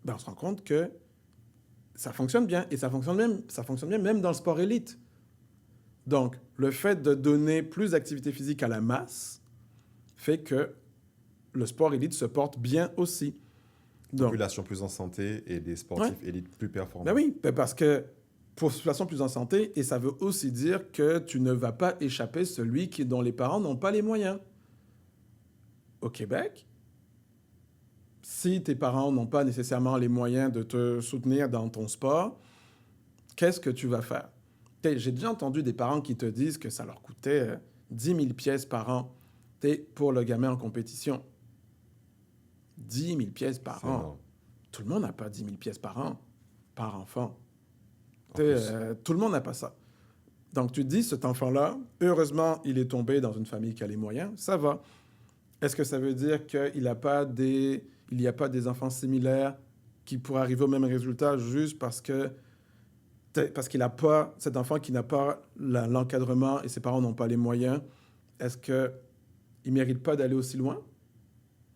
ben on se rend compte que ça fonctionne bien. Et ça fonctionne bien même dans le sport élite. Donc, le fait de donner plus d'activité physique à la masse fait que le sport élite se porte bien aussi. Donc, Population plus en santé et des sportifs élites plus performants. ben oui, parce que population plus en santé, et ça veut aussi dire que tu ne vas pas échapper celui dont les parents n'ont pas les moyens. Au Québec, si tes parents n'ont pas nécessairement les moyens de te soutenir dans ton sport, qu'est-ce que tu vas faire? J'ai déjà entendu des parents qui te disent que ça leur coûtait 10 000 pièces par an pour le gamin en compétition. 10 000 pièces par C'est an. énorme. Tout le monde n'a pas 10 000 pièces par an, par enfant. En plus. Tout le monde n'a pas ça. Donc, tu te dis, cet enfant-là, heureusement, il est tombé dans une famille qui a les moyens, ça va. Est-ce que ça veut dire qu'il n'y a pas des enfants similaires qui pourraient arriver au même résultat juste parce qu'il n'a pas, cet enfant qui n'a pas l'encadrement et ses parents n'ont pas les moyens, est-ce qu'il ne mérite pas d'aller aussi loin?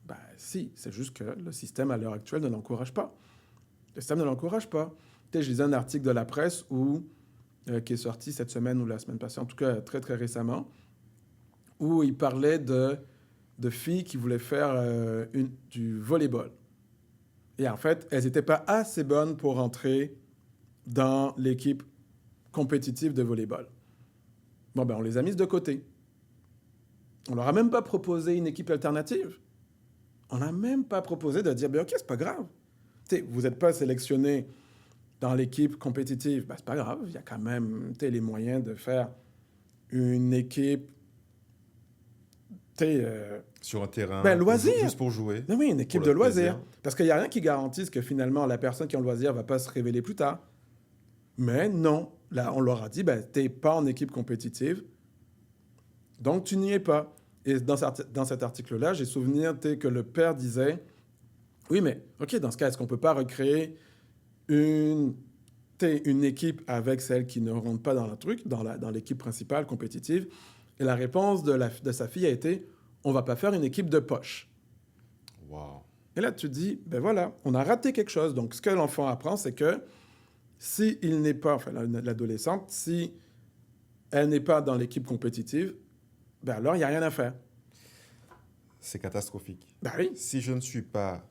Ben si, c'est juste que le système à l'heure actuelle ne l'encourage pas. Le système ne l'encourage pas. Je lisais un article de la presse qui est sorti cette semaine ou la semaine passée, en tout cas très très récemment, où il parlait de filles qui voulaient faire du volleyball. Et en fait, elles n'étaient pas assez bonnes pour entrer dans l'équipe compétitive de volleyball. Bon, ben on les a mises de côté. On leur a même pas proposé une équipe alternative. On n'a même pas proposé de dire, ben OK, c'est pas grave. Vous n'êtes pas sélectionné dans l'équipe compétitive, ben c'est pas grave. Il y a quand même les moyens de faire une équipe sur un terrain, loisir. Juste pour jouer. Non, oui, une équipe de loisirs. Parce qu'il n'y a rien qui garantisse que finalement, la personne qui a le loisir ne va pas se révéler plus tard. Mais non, là, on leur a dit, ben, tu n'es pas en équipe compétitive, donc tu n'y es pas. Et dans cet article-là, j'ai souvenir que le père disait, oui, mais OK, dans ce cas, est-ce qu'on ne peut pas recréer une équipe avec celles qui ne rentrent pas dans le truc, dans l'équipe principale compétitive? Et la réponse de sa fille a été, on ne va pas faire une équipe de poche. Wow. Et là, tu te dis, ben voilà, on a raté quelque chose. Donc, ce que l'enfant apprend, c'est que s'il n'est pas, enfin l'adolescente, si elle n'est pas dans l'équipe compétitive, ben alors il n'y a rien à faire. C'est catastrophique. Ben oui. Si je ne suis pas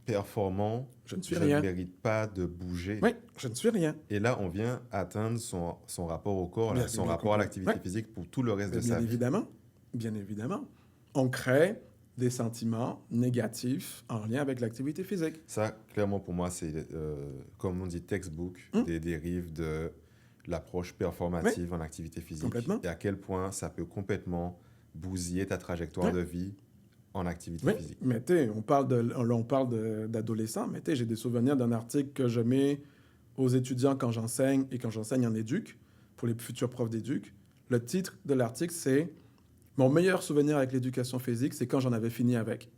performant, je ne mérite pas de bouger. Oui, je ne suis rien. Et là, on vient atteindre son rapport au corps, son rapport à l'activité physique pour tout le reste de sa vie. Bien évidemment. On crée des sentiments négatifs en lien avec l'activité physique. Ça, clairement, pour moi, c'est, comme on dit, textbook, des dérives de l'approche performative en activité physique. Complètement. Et à quel point ça peut complètement bousiller ta trajectoire de vie en activité physique. Mais on parle d'adolescents, mais j'ai des souvenirs d'un article que je mets aux étudiants quand j'enseigne et quand j'enseigne en éduc, pour les futurs profs d'éduc. Le titre de l'article, c'est « Mon meilleur souvenir avec l'éducation physique, c'est quand j'en avais fini avec ».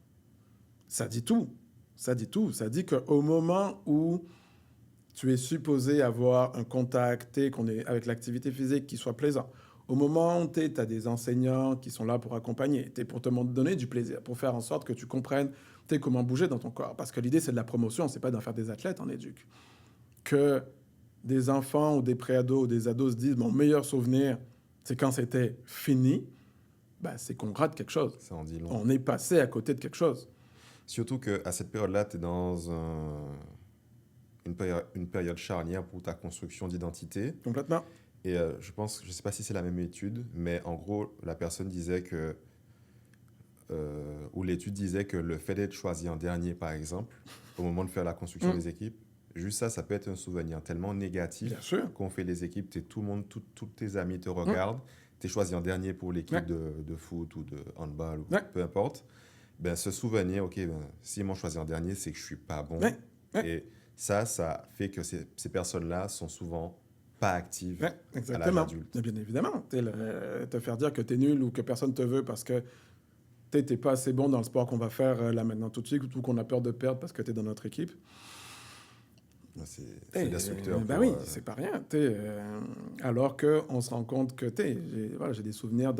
Ça dit tout. Ça dit tout. Ça dit qu'au moment où tu es supposé avoir un contact avec l'activité physique qui soit plaisant, au moment où tu as des enseignants qui sont là pour accompagner, pour te donner du plaisir, pour faire en sorte que tu comprennes comment bouger dans ton corps. Parce que l'idée, c'est de la promotion, c'est pas d'en faire des athlètes en éduc. Que des enfants ou des pré-ados ou des ados se disent « Mon meilleur souvenir, c'est quand c'était fini », ben, c'est qu'on rate quelque chose. Ça en dit long. On est passé à côté de quelque chose. Surtout qu'à cette période-là, tu es dans une période charnière pour ta construction d'identité. Complètement. Et je ne sais pas si c'est la même étude, mais en gros, la personne disait que, ou l'étude disait que le fait d'être choisi en dernier, par exemple, au moment de faire la construction des équipes, juste ça peut être un souvenir tellement négatif qu'on fait les équipes, tous tes amis te regardent, tu es choisi en dernier pour l'équipe de foot ou de handball, ou peu importe. Ben, ce souvenir, OK, s'ils m'ont choisi en dernier, c'est que je ne suis pas bon. Et ça fait que ces personnes-là sont souvent pas active à l'âge adulte. Bien évidemment. Te faire dire que tu es nul ou que personne te veut parce que tu n'es pas assez bon dans le sport qu'on va faire là maintenant tout de suite ou qu'on a peur de perdre parce que tu es dans notre équipe. C'est destructeur. Ben oui, c'est pas rien. Alors qu'on se rend compte que, j'ai des souvenirs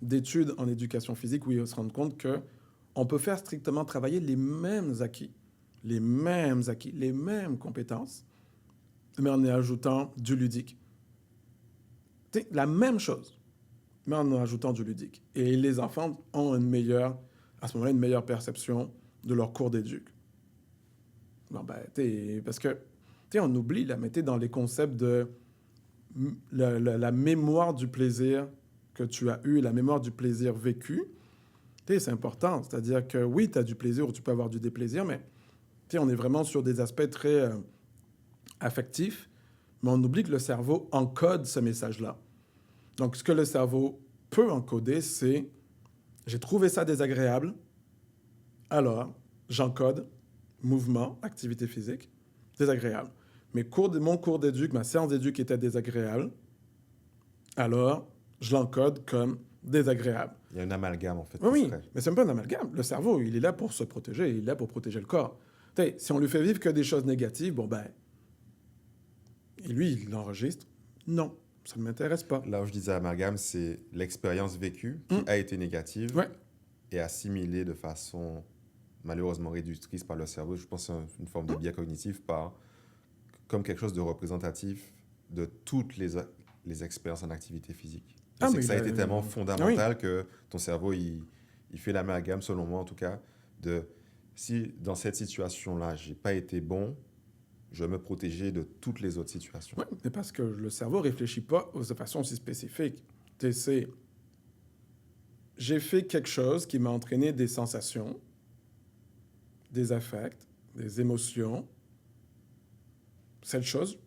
d'études en éducation physique où ils se rendent compte que on peut faire strictement travailler les mêmes acquis, les mêmes compétences, mais en y ajoutant du ludique. La même chose, mais en ajoutant du ludique. Et les enfants ont à ce moment-là, une meilleure perception de leur cours d'éduc. Bon, parce que, on oublie, là, mais dans les concepts de la mémoire du plaisir que tu as eu, la mémoire du plaisir vécu, c'est important. C'est-à-dire que oui, tu as du plaisir ou tu peux avoir du déplaisir, mais on est vraiment sur des aspects très affectifs, mais on oublie que le cerveau encode ce message-là. Donc, ce que le cerveau peut encoder, c'est « j'ai trouvé ça désagréable, alors j'encode mouvement, activité physique, désagréable. Mon cours d'éduc, ma séance d'éduc était désagréable, alors je l'encode comme désagréable. » Il y a un amalgame, en fait. Oui, mais c'est même pas un amalgame. Le cerveau, il est là pour se protéger, il est là pour protéger le corps. Si on lui fait vivre que des choses négatives, et lui, il l'enregistre. Non, ça ne m'intéresse pas. Là où je disais amalgame, c'est l'expérience vécue qui a été négative et assimilée de façon malheureusement réductrice par le cerveau. Je pense que c'est une forme de biais cognitif comme quelque chose de représentatif de toutes les expériences en activité physique. Ça a été tellement fondamental que ton cerveau, il fait l'amalgame, selon moi en tout cas, de si dans cette situation-là, j'ai pas été bon, je vais me protéger de toutes les autres situations. Oui, mais parce que le cerveau réfléchit pas de façon aussi spécifique. J'ai fait quelque chose qui m'a entraîné des sensations, des affects, des émotions. Cette chose,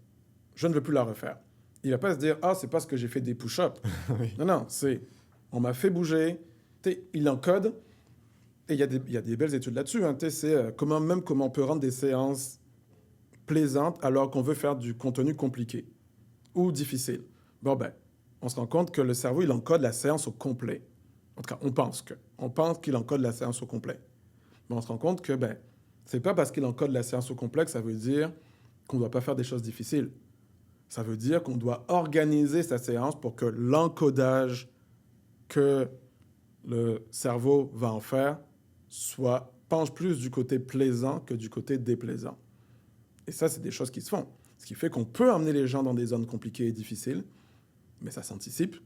je ne veux plus la refaire. Il va pas se dire « Ah, c'est parce que j'ai fait des push-ups. » Oui. Non, c'est « On m'a fait bouger. » Il encode. Et il y a des belles études là-dessus. C'est comment on peut rendre des séances plaisantes alors qu'on veut faire du contenu compliqué ou difficile. On se rend compte que le cerveau, il encode la séance au complet. En tout cas, on pense qu'il encode la séance au complet. Mais on se rend compte que, c'est pas parce qu'il encode la séance au complet que ça veut dire qu'on ne doit pas faire des choses difficiles. Ça veut dire qu'on doit organiser sa séance pour que l'encodage que le cerveau va en faire penche plus du côté plaisant que du côté déplaisant. Et ça, c'est des choses qui se font. Ce qui fait qu'on peut emmener les gens dans des zones compliquées et difficiles, mais ça s'anticipe.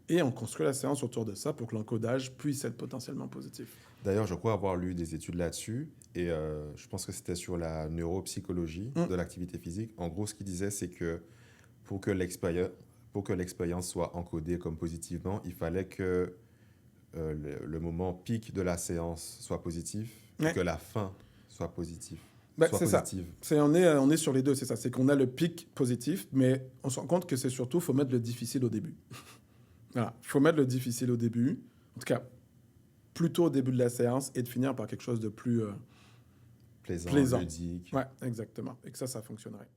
Et on construit la séance autour de ça pour que l'encodage puisse être potentiellement positif. D'ailleurs, je crois avoir lu des études là-dessus, et je pense que c'était sur la neuropsychologie de l'activité physique. En gros, ce qu'il disait, c'est que pour que l'expérience soit encodée comme positivement, il fallait que le moment pic de la séance soit positif, et que la fin soit positive. C'est positive. Ça. On est sur les deux, c'est ça. C'est qu'on a le pic positif, mais on se rend compte que c'est surtout, il faut mettre le difficile au début. Voilà, il faut mettre le difficile au début. En tout cas, plutôt au début de la séance et de finir par quelque chose de plus plaisant. Ludique. Oui, exactement. Et que ça fonctionnerait.